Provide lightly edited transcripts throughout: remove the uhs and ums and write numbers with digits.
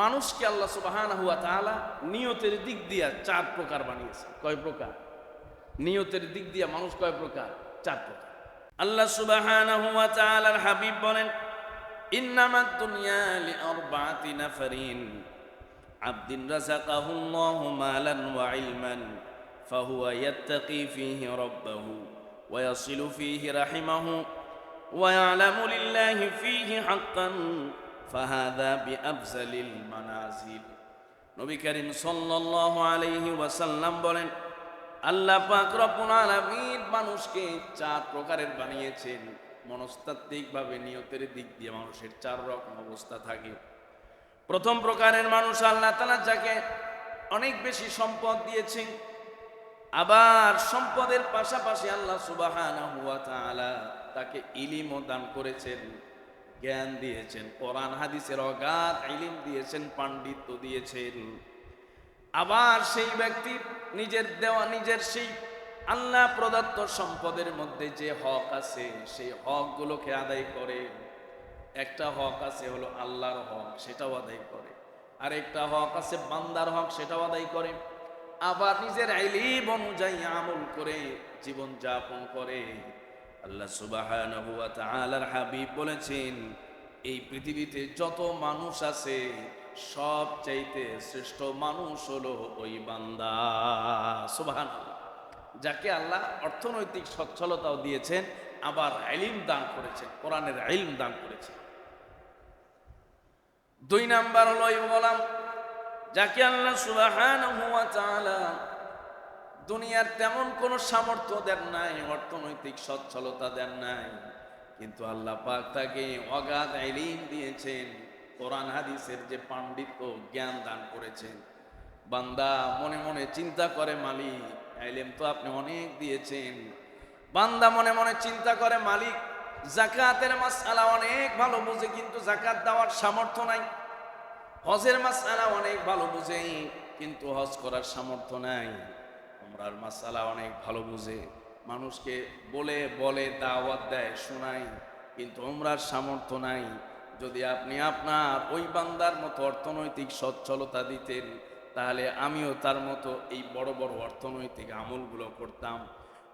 মানুষকে আল্লাহ সুবহানাহু ওয়া তাআলা নিয়তের দিক দিয়া 4 প্রকার বানিয়েছে। কয় প্রকার? নিয়তের দিক দিয়া মানুষ কয় প্রকার? 4 প্রকার। আল্লাহ সুবহানাহু ওয়া তাআলার হাবিব বলেন, ইন্নামাদ দুনিয়া লিআরবাআতি নাফারিন আবদিন রাযাকাহুল্লাহু মালান ওয়া ইলমান ফাহুয়া ইয়াত্তাকি ফীহি রাব্বাহু ওয়া ইয়াসিলু ফীহি রাহিমাহু ওয়া ইয়ালামু লিল্লাহি ফীহি হাক্কান ফাহাদা বিআফজালিল মানাজিল। নবী করিম সাল্লাল্লাহু আলাইহি ওয়াসাল্লাম বলেন, আল্লাহ পাক রব্বুল আলামিন মানুষকে 4 প্রকারের বানিয়েছেন। মনস্তাত্ত্বিকভাবে নিয়তের দিক দিয়ে মানুষের 4 রকম অবস্থা থাকে। প্রথম প্রকারের মানুষ আল্লাহ তাআলা যাকে অনেক বেশি সম্পদ দিয়েছেন, আবার সম্পদের পাশাপাশি আল্লাহ সুবহানাহু ওয়া তাআলা তাকে ইলমও দান করেছেন, জ্ঞান দিয়েছেন, কোরআন হাদিসের অগাধ ইলম দিয়েছেন, পাণ্ডিত্য দিয়েছেন। আবার সেই ব্যক্তি নিজের সেই আল্লাহ প্রদত্ত সম্পদের মধ্যে যে হক আছে সেই হকগুলোকে আদায় করে। একটা হক আছে হলো আল্লাহর হক, সেটাও আদায় করে। আর একটা হক আছে বান্দার হক, সেটাও আদায় করে। আবার নিজের ইলম অনুযায়ী আমল করে জীবন যাপন করে। আল্লাহ সুবহানাহু ওয়া তাআলার হাবিব বলেছেন, এই পৃথিবীতে যত মানুষ আছে সবচাইতে শ্রেষ্ঠ মানুষ হলো ওই বান্দা। সুবহানাল্লাহ, যাকে আল্লাহ অর্থনৈতিক সচ্ছলতাও দিয়েছেন, আবার ইলম দান করেছেন, কোরআনের ইলম দান করেছেন। 2 নাম্বার হলো ওই গোলাম যাকে আল্লাহ সুবহানাহু ওয়া তাআলা দুনিয়ার তেমন কোনো সামর্থ্য দেন নাই, অর্থনৈতিক সচ্ছলতা দেন নাই, কিন্তু আল্লাহ পাক তাকে অগাধ ইলম দিয়েছেন, কোরআন হাদিসের যে পাণ্ডিত্য জ্ঞান দান করেছেন। বান্দা মনে মনে চিন্তা করে, মালিক ইলম তো আপনি অনেক দিয়েছেন। বান্দা মনে মনে চিন্তা করে, মালিক যাকাতের মাসআলা অনেক ভালো বুঝে, কিন্তু যাকাত দেওয়ার সামর্থ্য নাই। হজের মাসআলা অনেক ভালো বুঝে, কিন্তু হজ করার সামর্থ্য নাই। উমরার মাসআলা অনেক ভালো বুঝে, মানুষকে বলে বলে দাওয়াত দেয়, শোনায়, কিন্তু উমরার সামর্থ্য নাই। যদি আপনি আপনার ওই বান্দার মতো অর্থনৈতিক সচ্ছলতা দিতেন, তাহলে আমিও তার মতো এই বড় বড় অর্থনৈতিক আমলগুলো করতাম।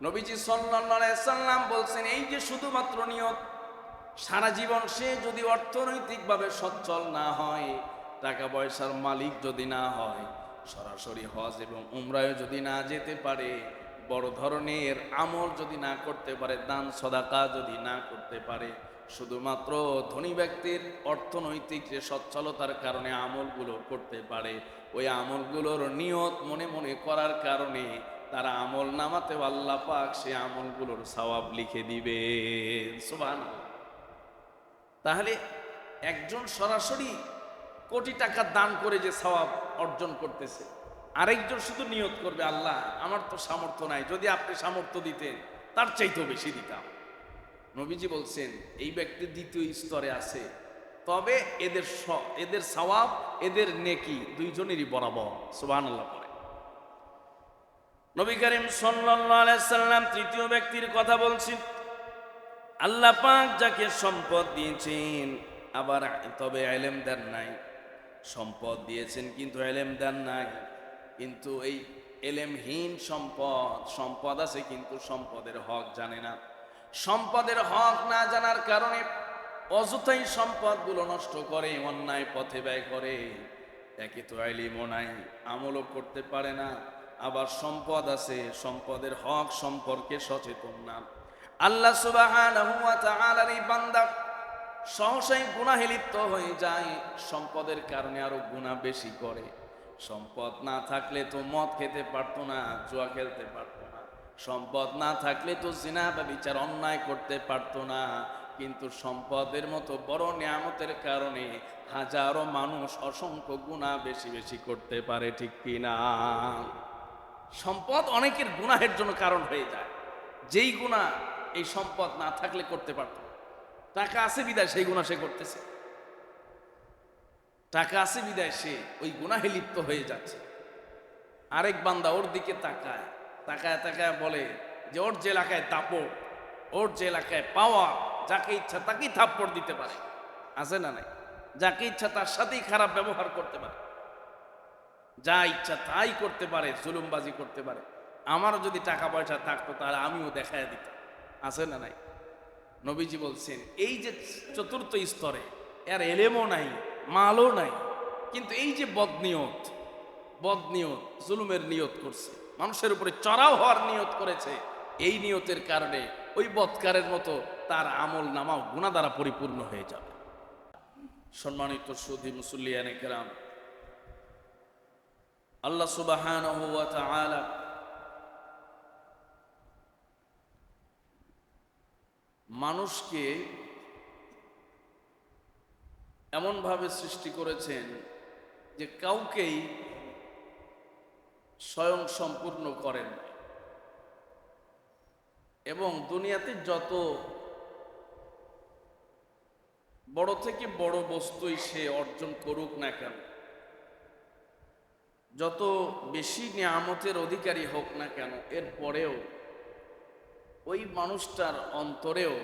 নবীজি সাল্লাল্লাহু আলাইহি সাল্লাম বলছেন, এই যে শুধুমাত্র নিয়ত, সারা জীবন সে যদি অর্থনৈতিকভাবে সচ্ছল না হয়, টাকা পয়সার মালিক যদি না হয়, সরাসরি হজ এবং উমরায় যদি না যেতে পারে, বড় ধরনের আমল যদি না করতে পারে, দান সদাকা যদি না করতে পারে, শুধুমাত্র ধনী ব্যক্তির অর্থনৈতিক যে সচ্ছলতার কারণে আমলগুলো করতে পারে, ওই আমলগুলোর নিয়ত মনে মনে করার কারণে তারা আমল নামাতে আল্লাহ পাক সে আমলগুলোর সওয়াব লিখে দিবে। সুবহানাল্লাহ। তাহলে একজন সরাসরি কোটি টাকা দান করে যে সওয়াব অর্জন করতেছে, আরেকজন শুধু নিয়ত করবে, আল্লাহ আমার তো সামর্থ্য নাই, যদি আপনি সামর্থ্য দিতেন তার চাইতেও বেশি দিতাম। নবীজি বলছেন, এই ব্যক্তি দ্বিতীয় স্তরে আছে, তবে এদের সওয়াব, এদের নেকি দুইজনেরই বরাবর। সুবহানাল্লাহ পড়ে। নবী করিম সাল্লাল্লাহু আলাইহি সাল্লাম তৃতীয় ব্যক্তির কথা বলছেন। আল্লাহ পাক যাকে সম্পদ দিয়েছেন, আবার তবে ইলম দেন নাই। সম্পদ দিয়েছেন কিন্তু ইলম দেন নাই। কিন্তু এই ইলমহীন সম্পদ আছে, কিন্তু সম্পদের হক জানে না। সম্পদের হক না জানার কারণে অযথাই সম্পদগুলো নষ্ট করে, অন্যায় পথে ব্যয় করে। একে তো ইলমও নাই, আমলও করতে পারে না, আবার সম্পদ আছে, সম্পদের হক সম্পর্কে সচেতন না। আল্লাহ সুবহানাহু ওয়া তাআলার এই বান্দা সহসাই গুনাহে লিপ্ত হয়ে যায়, সম্পদের কারণে আরো গুনাহ বেশি করে। সম্পদ না থাকলে তো মদ খেতে পারতো না, জুয়া খেলতে পারতো না। সম্পদ না থাকলে তো জিনা ব্যভিচার অন্যায় করতে পারতো না। কিন্তু সম্পদের মতো বড় নিয়ামতের কারণে হাজারো মানুষ অসংখ্য গুনাহ বেশি বেশি করতে পারে, ঠিক কিনা? সম্পদ অনেকের গুনাহের জন্য কারণ হয়ে যায়, যেই গুনাহ এই সম্পদ না থাকলে করতে পারতো। টাকা আছে বিদায় সেই গুনাহ সে করতেছে, টাকা আছে বিদায় সে ওই গুনাহে লিপ্ত হয়ে যাচ্ছে। আরেক বান্দা ওর দিকে তাকায় তাকায় তাকায় বলে যে ওর যে এলাকায় দাপট, ওর যে এলাকায় পাওয়া, যাকে ইচ্ছা তাকেই থাপ্পড় দিতে পারে, আছে না নাই? যাকে ইচ্ছা তার সাথেই খারাপ ব্যবহার করতে পারে, যা ইচ্ছা তাই করতে পারে, জুলুমবাজি করতে পারে। আমারও যদি টাকা পয়সা থাকতো তাহলে আমিও দেখায় দিতাম। আছে না নাই? নবীজি বলছেন এই যে চতুর্থ স্তরে এর এলেমও নাই, মালও নাই, কিন্তু এই যে বদনিয়ত, জুলুমের নিয়ত করছে, মানুষের উপরে চড়াও হওয়ার নিয়ত করেছে, এই নিয়তের কারণে ওই বদকারের মতো তার আমল নামাও গুনাহ দ্বারা পরিপূর্ণ হয়ে যাবে। সম্মানিত সুধী মুসল্লিয়ানে কেরাম, আল্লাহ সুবহানাহু ওয়া তাআলা মানুষকে এমনভাবে সৃষ্টি করেছেন যে কাউকেই স্বয়ং সম্পূর্ণ করেন, এবং দুনিয়াতে যত বড় থেকে বড় বস্তুই সে অর্জন করুক না কেন, যত বেশি নিয়ামতের অধিকারী হোক না কেন, এর পরেও ওই মানুষটার অন্তরেও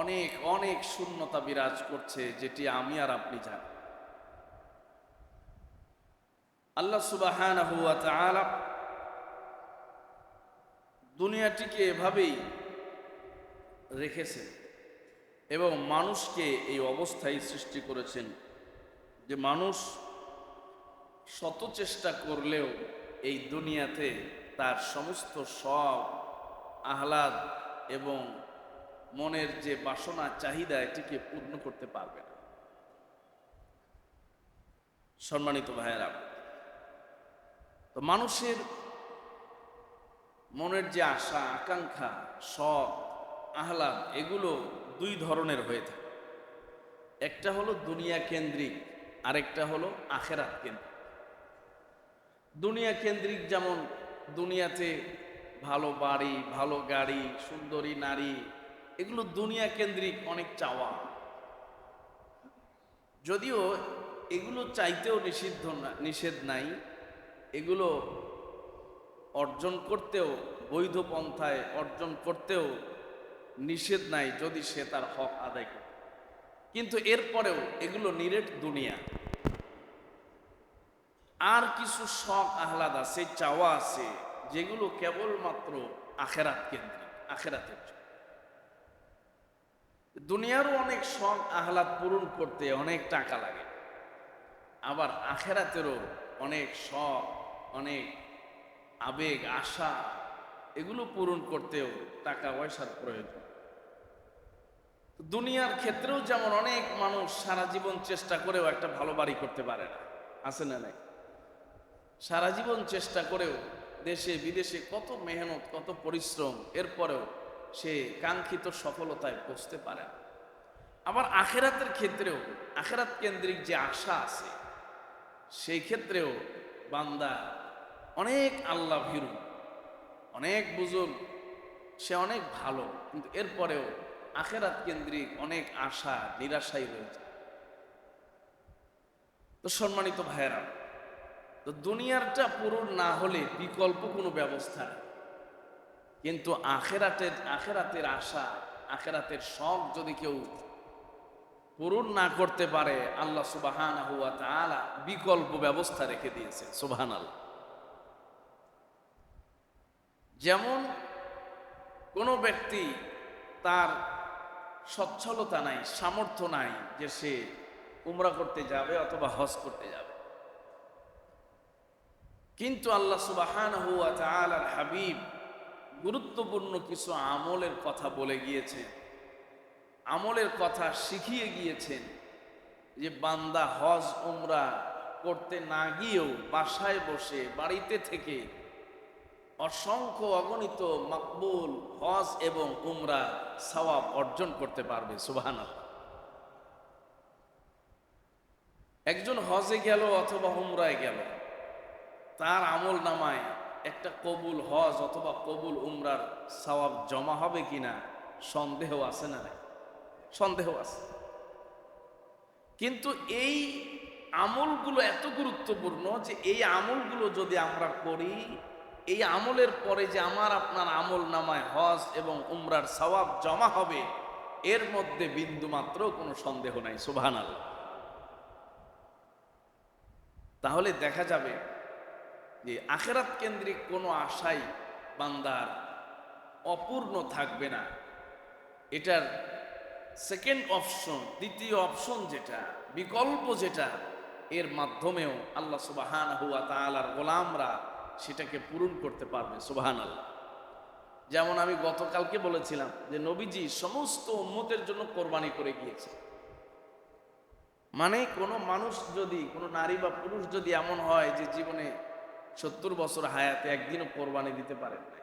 অনেক অনেক শূন্যতা বিরাজ করছে, যেটি আমি আর আপনি জানি। আল্লাহ সুবহানাহু ওয়া তাআলা দুনিয়াটিকে এভাবেই রেখেছেন এবং মানুষকে এই অবস্থায় সৃষ্টি করেছেন যে মানুষ শত চেষ্টা করলেও এই দুনিয়াতে তার সমস্ত শখ, আহ্লাদ এবং মনের যে বাসনা, চাহিদা, এটিকে পূর্ণ করতে পারবে না। সম্মানিত ভাইয়েরা, তো মানুষের মনের যে আশা, আকাঙ্ক্ষা, শখ, আহ্লাদ, এগুলো দুই ধরনের হয়ে থাকে। একটা হলো দুনিয়া কেন্দ্রিক, আরেকটা হলো আখেরাত কেন্দ্রিক। দুনিয়া কেন্দ্রিক যেমন দুনিয়াতে ভালো বাড়ি, ভালো গাড়ি, সুন্দরী নারী, এগুলো দুনিয়া কেন্দ্রিক অনেক চাওয়া। যদিও এগুলো চাইতেও নিষেধ নাই, এগুলো অর্জন করতেও, বৈধ পন্থায় অর্জন করতেও নিষেধ নাই যদি সে তার হক আদায় করে। কিন্তু এরপরেও এগুলো নিরেট দুনিয়া। আর কিছু শখ আহ্লাদ আছে, চাওয়া আছে, যেগুলো কেবলমাত্র আখেরাত কেন্দ্রিক, আখেরাতের জন্য। দুনিয়ারও অনেক শখ আহ্লাদ পূরণ করতে অনেক টাকা লাগে, আবার আখেরাতেরও অনেক শখ, অনেক আবেগ, আশা, এগুলো পূরণ করতেও টাকা পয়সার প্রয়োজন। দুনিয়ার ক্ষেত্রেও যেমন অনেক মানুষ সারা জীবন চেষ্টা করেও একটা ভালো বাড়ি করতে পারে না, আছে না নাই? সারা জীবন চেষ্টা করেও দেশে বিদেশে কত মেহনত, কত পরিশ্রম, এরপরেও সে কাঙ্ক্ষিত সফলতায় পৌঁছতে পারে না। আবার আখেরাতের ক্ষেত্রেও, আখেরাত কেন্দ্রিক যে আশা আছে, সেই ক্ষেত্রেও বান্দা অনেক আল্লাহ ভীরু, অনেক বুজুর্গ, সে অনেক ভালো, কিন্তু এরপরেও আখেরাত কেন্দ্রিক অনেক আশা নিরাশাই রয়েছে। তো সম্মানিত ভাইয়েরা, তো দুনিয়ারটা পূরণ না হলে বিকল্প কোনো ব্যবস্থা নেই, কিন্তু আখেরাতের আশা, আখেরাতের শখ যদি কেউ পূরণ না করতে পারে, আল্লাহ সুবহানাহু ওয়া তাআলা বিকল্প ব্যবস্থা রেখে দিয়েছে। সুবহানাল্লাহ। যেমন কোনো ব্যক্তি তার সচ্ছলতা নাই, সামর্থ্য নাই যে সে উমরা করতে যাবে অথবা হজ করতে যাবে, কিন্তু আল্লাহ সুবহানাহু ওয়া তাআলার হাবিব গুরুত্বপূর্ণ কিছু আমলের কথা বলে গিয়েছেন, আমলের কথা শিখিয়ে গিয়েছেন, যে বান্দা হজ উমরা করতে না গিয়েও বাসায় বসে, বাড়িতে থেকে অসংখ্য অগণিত মাকবুল হজ এবং উমরা সওয়াব অর্জন করতে পারবে। সুবহানাল্লাহ। একজন হজে গেল অথবা উমরায় গেল, তার আমল নামায় একটা কবুল হজ অথবা কবুল উমরার সওয়াব জমা হবে কিনা সন্দেহ আছে না? সন্দেহ আছে। কিন্তু এই আমলগুলো এত গুরুত্বপূর্ণ যে এই আমলগুলো যদি আমরা করি, এই আমলের পরে যে আমার আপনার আমল নামায় হজ এবং উমরার সওয়াব জমা হবে, এর মধ্যে বিন্দু মাত্র কোনো সন্দেহ নাই। সুবহানাল্লাহ। তাহলে দেখা যাবে যে আখিরাত কেন্দ্রিক কোনো আশাই বান্দার অপূর্ণ থাকবে না। এটার সেকেন্ড অপশন, দ্বিতীয় অপশন যেটা, বিকল্প যেটা, এর মাধ্যমেও আল্লাহ সুবহানাহু ওয়া তাআলার গোলামরা সেটাকে পূরণ করতে পারবে। সুবহানাল্লাহ। যেমন আমি গতকালকে বলেছিলাম যে নবীজি সমস্ত উম্মতের জন্য কোরবানি করে গিয়েছে। মানে কোনো মানুষ যদি, কোনো নারী বা পুরুষ যদি এমন হয় যে জীবনে 70 বছর হায়াতে একদিনও কোরবানি দিতে পারেন না,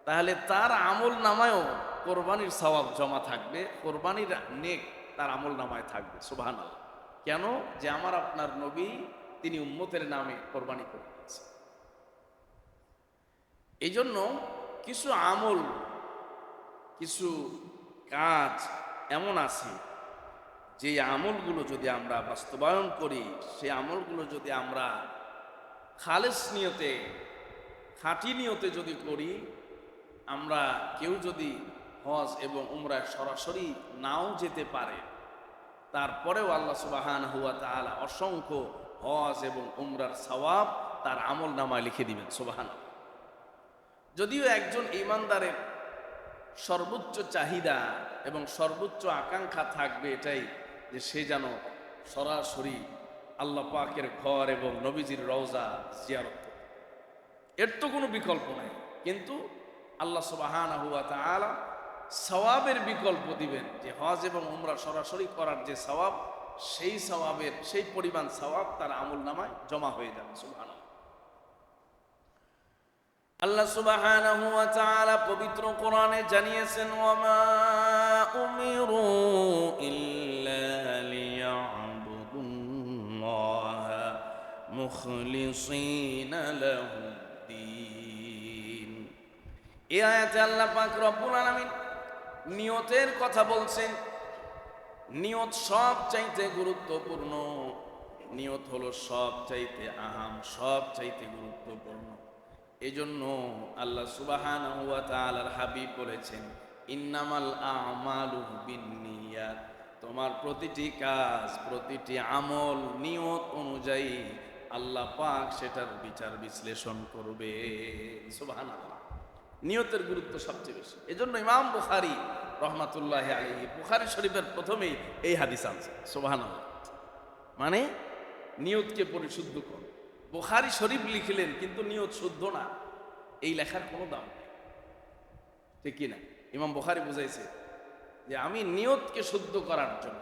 তাহলে তার আমল নামায়ও কোরবানির সওয়াব জমা থাকবে, কোরবানির নেক তার আমল নামায় থাকবে। সুবহানাল্লাহ। কেন? যে আমার আপনার নবী তিনি উম্মতের নামে কোরবানি করে দিয়েছেন। এই জন্য কিছু আমল, কিছু কাজ এমন আছে যে আমলগুলো যদি আমরা বাস্তবায়ন করি, সেই আমলগুলো যদি আমরা খালেস নিয়তে, খাঁটি নিয়তে যদি করি, আমরা কেউ যদি হজ এবং উমরায় সরাসরি নাও যেতে পারে, তারপরেও আল্লাহ সুবহানাহু ওয়া তাআলা অসংখ্য হজ এবং উমরার সওয়াব তার আমল নামায় লিখে দিবেন। সুবহানাল্লাহ। যদিও একজন ঈমানদারের সর্বোচ্চ চাহিদা এবং সর্বোচ্চ আকাঙ্ক্ষা থাকবে এটাই যে সে যেন সরাসরি আল্লাহ পাকের ঘর এবং নবীজির রওজা জিয়ারত করে। এর তো কোনো বিকল্প নাই, কিন্তু আল্লাহ সুবহানাহু ওয়া তাআলা সওয়াবের বিকল্প দিবেন, যে হজ এবং উমরা সরাসরি করার যে সওয়াব, সেই সওয়াবের সেই পরিমাণ সওয়াব তার আমল নামায় জমা হয়ে যাবে। সুবহানাল্লাহ। আল্লাহ সুবহানাহু ওয়া তাআলা পবিত্র কোরআনে জানিয়েছেন, ওয়ামা উমিরু ইল্লা লিয়া'বুদুল্লাহা মুখলিসিনা লাহুদ্দীন। এই আয়াতে আল্লাহ পাক রব্বুল আলামিন নিয়তের কথা বলছেন। নিয়ত সব চাইতে গুরুত্বপূর্ণ, নিয়ত হলো সব চাইতে আহাম, সব চাইতে গুরুত্বপূর্ণ। এজন্য আল্লাহ সুবহানাহু ওয়া তাআলার হাবিব বলেছেন, ইন্নামাল আমালু বিন্নিয়াত, তোমার প্রতিটি কাজ, প্রতিটি আমল নিয়ত অনুযায়ী আল্লাহ পাক সেটার বিচার বিশ্লেষণ করবে। সুবহানাল্লাহ। নিয়তের গুরুত্ব সবচেয়ে বেশি। এজন্য ইমাম বুখারী রহমাতুল্লাহি আলাইহি বুখারী শরীফের প্রথমেই এই হাদিস আনছেন। সুবহানাল্লাহ। মানে নিয়তকে পরিশুদ্ধ কর। বুখারী শরীফ লিখলেন কিন্তু নিয়ত শুদ্ধ না, এই লেখার কোনো দাম নেই, ঠিক কি না? ইমাম বুখারী বুঝাইছে যে আমি নিয়তকে শুদ্ধ করার জন্য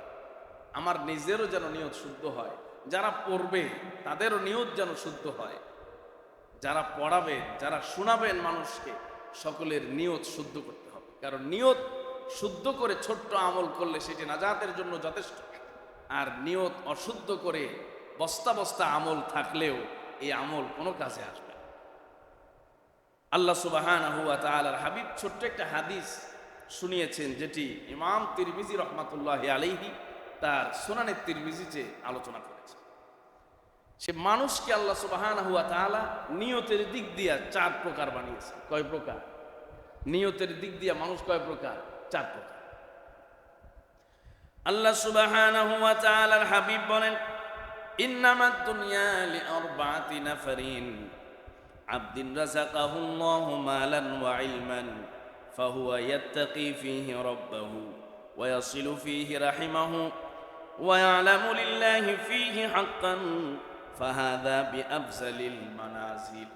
আমার নিজেরও যেন নিয়ত শুদ্ধ হয়, যারা পড়বে তাদেরও নিয়ত যেন শুদ্ধ হয়, যারা পড়াবেন, যারা শোনাবেন মানুষকে, সকলের নিয়ত শুদ্ধ করতে হবে। কারণ নিয়ত শুদ্ধ করে ছোট্ট আমল করলে সেটি নাজাতের জন্য যথেষ্ট, আর নিয়ত অশুদ্ধ করে বস্তা বস্তা আমল থাকলেও এই আমল কোনো কাজে আসবে না। আল্লাহ সুবহানাহু ওয়া তাআলার হাবিব ছোট্ট একটা হাদিস শুনিয়েছেন, যেটি ইমাম তিরমিজি রহমাতুল্লাহি আলাইহি তার সুনানে তিরমিজিতে আলোচনা করেছেন। সে মানুষকে আল্লাহ সুবহানাহু ওয়া তাআলা নিয়তের দিক দিয়ে 4 প্রকার বানিয়েছে। কয় প্রকার? নিয়তের দিক দিয়ে মানুষ কয় প্রকার? 4 প্রকার। আল্লাহ সুবহানাহু ওয়া তাআলার হাবিব বলেন, ইন্নামাদ দুনিয়া লিআরবা'তি নাফারিন আবদিন রাযাকাহুল্লাহু মালান ওয়া ইলমান ফাহুয়া ইয়াত্তাকি ফীহি রাব্বাহু ওয়া ইয়াসিলু ফীহি রাহিমাহু ওয়া ইয়ালামু লিল্লাহি ফীহি হাক্কান ফাহাদা বিআফজালিল মানাজিল।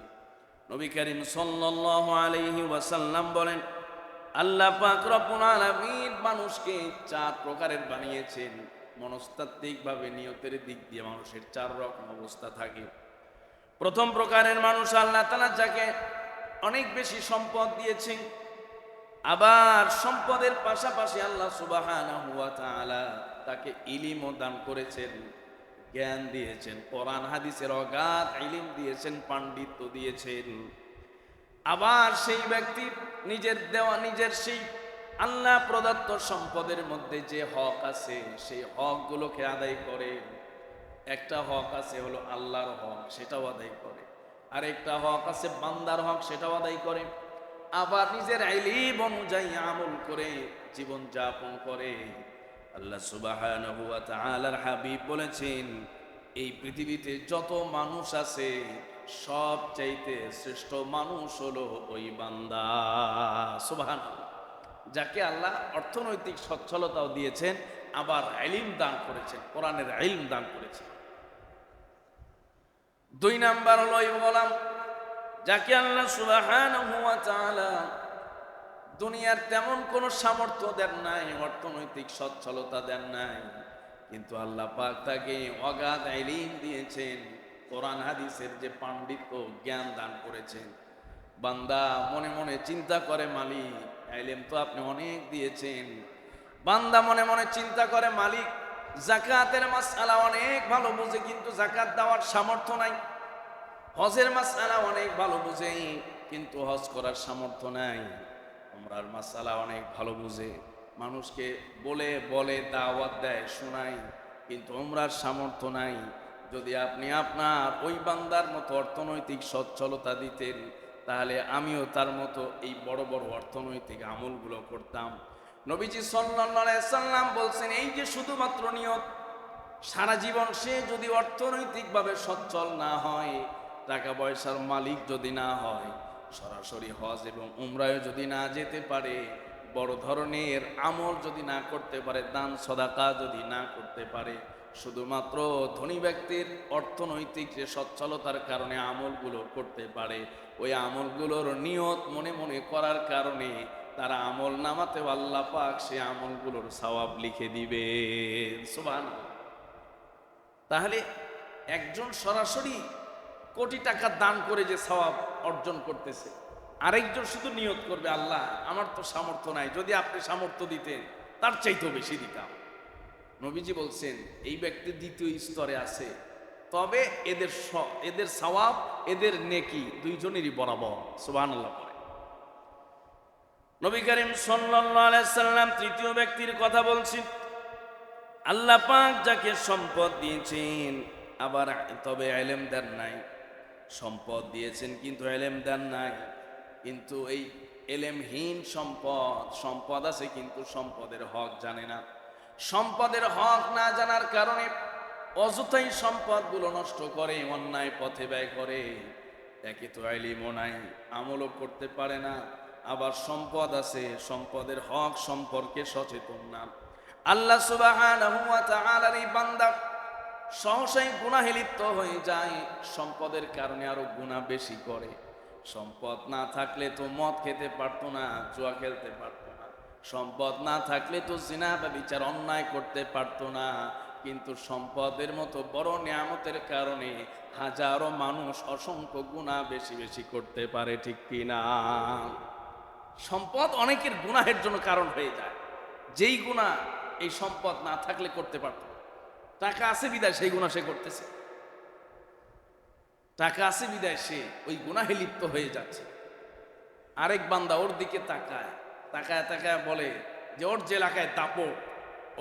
নবী করিম সাল্লাল্লাহু আলাইহি ওয়াসাল্লাম বলেন, আল্লাহ পাক রব্বুল আলামিন মানুষকে 4 প্রকারের বানিয়েছেন। মনস্তাত্ত্বিকভাবে নিয়তের দিক দিয়ে মানুষের 4 রকম অবস্থা থাকে। প্রথম প্রকারের মানুষ আল্লাহ তাআলা যাকে অনেক বেশি সম্পদ দিয়েছেন, আবার সম্পদের পাশাপাশি আল্লাহ সুবহানাহু ওয়া তাআলা তাকে ইলমও দান করেছেন, জ্ঞান দিয়েছেন, কোরআন হাদিসের অগাধ ইলম দিয়েছেন, পাণ্ডিত্য দিয়েছেন। আবার সেই ব্যক্তি নিজের দেওয়া, নিজের সেই আল্লাহ প্রদত্ত সম্পদের মধ্যে যে হক আছে সেই হকগুলোকে আদায় করে। একটা হক আছে হলো আল্লাহর হক, সেটাও আদায় করে। আর একটা হক আছে বান্দার হক, সেটাও আদায় করে। আবার নিজের ইলম অনুযায়ী আমল করে জীবন যাপন করে। আল্লাহ সুবহানাহু ওয়া তাআলার হাবিব বলেছেন, এই পৃথিবীতে যত মানুষ আছে সবচাইতে শ্রেষ্ঠ মানুষ হলো ওই বান্দা। সুবহানাল্লাহ। যাকে আল্লাহ অর্থনৈতিক সচ্ছলতাও দিয়েছেন, আবার ইলম দান করেছেন, কোরআনের ইলম দান করেছেন। 2 নাম্বার হলো এই গোলাম, যাকে আল্লাহ সুবহানাহু ওয়া তাআলা দুনিয়ার তেমন কোনো সামর্থ্য দেন নাই, অর্থনৈতিক সচ্ছলতা দেন নাই, কিন্তু আল্লাহ পাক তাকে অগাধ ইলম দিয়েছেন, কোরআন হাদিসের যে পাণ্ডিত্য জ্ঞান দান করেছেন। বান্দা মনে মনে চিন্তা করে, মালিক ইলম তো আপনি অনেক দিয়েছেন। বান্দা মনে মনে চিন্তা করে, মালিক যাকাতের মাসআলা অনেক ভালো বুঝে, কিন্তু যাকাত দেওয়ার সামর্থ্য নাই। হজের মাসআলা অনেক ভালো বুঝে, কিন্তু হজ করার সামর্থ্য নাই। উমরার মাসআলা অনেক ভালো বুঝে, মানুষকে বলে বলে দাওয়াত দেয়, শোনায়, কিন্তু উমরার সামর্থ্য নাই। যদি আপনি আপনার ওই বান্দার মতো অর্থনৈতিক সচ্ছলতা দিতেন, তাহলে আমিও তার মতো এই বড় বড় অর্থনৈতিক আমলগুলো করতাম। নবীজি সাল্লাল্লাহু আলাইহি সাল্লাম বলছেন, এই যে শুধুমাত্র নিয়ত, সারা জীবন সে যদি অর্থনৈতিকভাবে সচ্ছল না হয়, টাকা পয়সার মালিক যদি না হয়, সরাসরি হজ এবং উমরায় যদি না যেতে পারে, বড় ধরনের আমল যদি না করতে পারে, দান সদাকা যদি না করতে পারে, শুধুমাত্র ধনী ব্যক্তির অর্থনৈতিক যে সচ্ছলতার কারণে আমলগুলো করতে পারে, ওই আমলগুলোর নিয়ত মনে মনে করার কারণে তারা আমল নামাতে আল্লাহ পাক সে আমলগুলোর সওয়াব লিখে দিবে। সুবহানাল্লাহ। তাহলে একজন সরাসরি কোটি টাকা দান করে যে সওয়াব অর্জন করতেছে, আরেকজন শুধু নিয়ত করবে, আল্লাহ আমার তো সামর্থ্য নাই, যদি আপনি সামর্থ্য দিতেন তার চাইতেও বেশি দিতাম। নবীজি বলছেন, এই ব্যক্তি দ্বিতীয় স্তরে আছে, তবে এদের সওয়াব, এদের নেকি দুইজনেরই বরাবর। সুবহানাল্লাহ। নবী করিম সাল্লাল্লাহু আলাইহি সাল্লাম তৃতীয় ব্যক্তির কথা বলছেন। আল্লাহ পাক যাকে সম্পদ দিয়েছেন, আবার তবে ইলম দেন নাই। সম্পদ দিয়েছেন কিন্তু ইলম দেন নাই। কিন্তু এই ইলমহীন সম্পদ আছে, কিন্তু সম্পদের হক জানে না। সম্পদের হক না জানার কারণে অযথাই সম্পদগুলো নষ্ট করে, অন্যায় পথে ব্যয় করে। একে তো ইলমও নাই, আমলও করতে পারে না, আবার সম্পদ আছে, সম্পদের হক সম্পর্কে সচেতন না। আল্লাহ সুবহানাহু ওয়া তাআলার এই বান্দা সহসাই গুনাহে লিপ্ত হয়ে যায়, সম্পদের কারণে আরো গুনাহ বেশি করে। সম্পদ না থাকলে তো মদ খেতে পারতো না, জুয়া খেলতে পারতো না। সম্পদ না থাকলে তো জিনা ব্যভিচার অন্যায় করতে পারতো না। কিন্তু সম্পদের মতো বড় নিয়ামতের কারণে হাজারো মানুষ অসংখ্য গুনাহ বেশি বেশি করতে পারে, ঠিক কিনা? সম্পদ অনেকের গুনাহের জন্য কারণ হয়ে যায়, যেই গুনাহ এই সম্পদ না থাকলে করতে পারত। টাকা আছে বিদায় সেই গুনাহ সে করতেছে, টাকা আছে বিদায় সে ওই গুনাহে লিপ্ত হয়ে যাচ্ছে। আরেক বান্দা ওর দিকে তাকায় তাকায় তাকায় বলে যে ওর যে এলাকায় দাপট,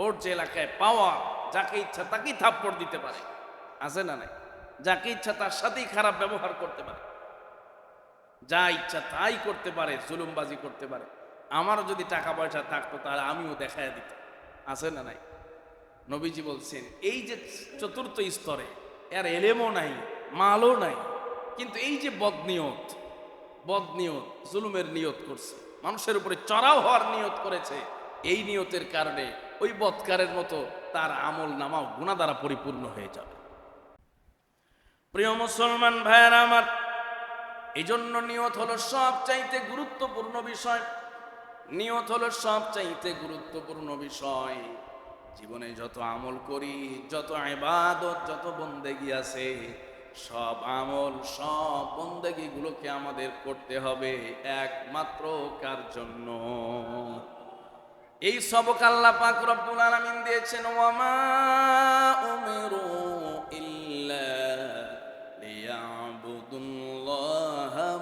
ওর যে এলাকায় পাওয়া, যাকে ইচ্ছা তাকেই থাপ্পড় দিতে পারে, আছে না নাই? যাকে ইচ্ছা তার সাথেই খারাপ ব্যবহার করতে পারে, যা ইচ্ছা তাই করতে পারে, জুলুমবাজি করতে পারে। আমারও যদি টাকা পয়সা থাকতো তাহলে আমিও দেখায় দিতাম, আছে না নাই? নবীজি বলছেন, এই যে চতুর্থ স্তরে এর এলেমও নাই, মালও নাই, কিন্তু এই যে বদনিয়ত, জুলুমের নিয়ত করছে, মানুষের উপরে চড়াও হওয়ার নিয়ত করেছে, এই নিয়তের কারণে ওই বদকারের মতো তার আমল নামাও গুনাহ দ্বারা পরিপূর্ণ হয়ে যাবে। প্রিয় মুসলমান ভাইয়েরা আমার, এই জন্য নিয়ত হলো সবচাইতে গুরুত্বপূর্ণ বিষয়। নিয়ত হলো সবচাইতে গুরুত্বপূর্ণ বিষয়। জীবনে যত আমল করি, যত ইবাদত, যত বন্দেগি আছে, সব আমল, সব বন্দেগি গুলোকে আমাদের করতে হবে একমাত্র কার জন্য? এই সবক আল্লাহ পাক রব্বুল আলামিন দিয়েছেন, ওয়ামা উমিরু ইল্লা লিয়াবুদুল্লাহা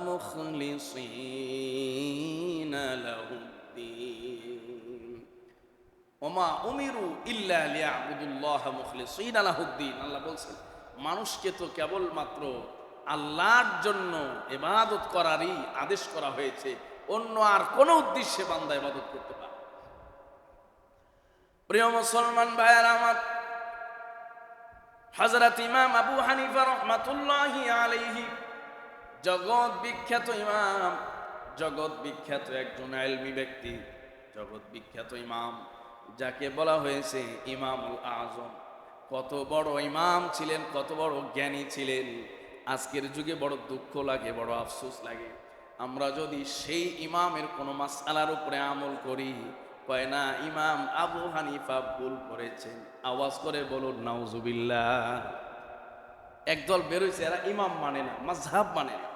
মুখলিসিনা লাহুদ্দিন। ওমা উমিরু ইল্লা লিয়াবুদুল্লাহা মুখলিসিনা লাহুদ্দিন। আল্লাহ বলছেন, মানুষকে তো কেবলমাত্র আল্লাহর জন্য ইবাদত করারই আদেশ করা হয়েছে, অন্য আর কোনো উদ্দেশ্যে বান্দা ইবাদত করতে পারে। প্রিয় মুসলমান ভাইয়েরা আমার, হযরত ইমাম আবু হানিফা রাহমাতুল্লাহি আলাইহি জগৎ বিখ্যাত ইমাম, জগৎ বিখ্যাত একজন ইলমি ব্যক্তি, জগৎ বিখ্যাত ইমাম, যাকে বলা হয়েছে ইমামুল আজম। কত বড় ইমাম ছিলেন, কত বড় জ্ঞানী ছিলেন। আজকের যুগে বড় দুঃখ লাগে, বড় আফসোস লাগে, আমরা যদি সেই ইমামের কোনো মাসআলার উপরে আমল করি, কয় না ইমাম আবু হানিফা ভুল করেছেন। আওয়াজ করে বলুন নাউজুবিল্লাহ। একদল বেরোইছে, এরা ইমাম মানে না, মাযহাব মানে না।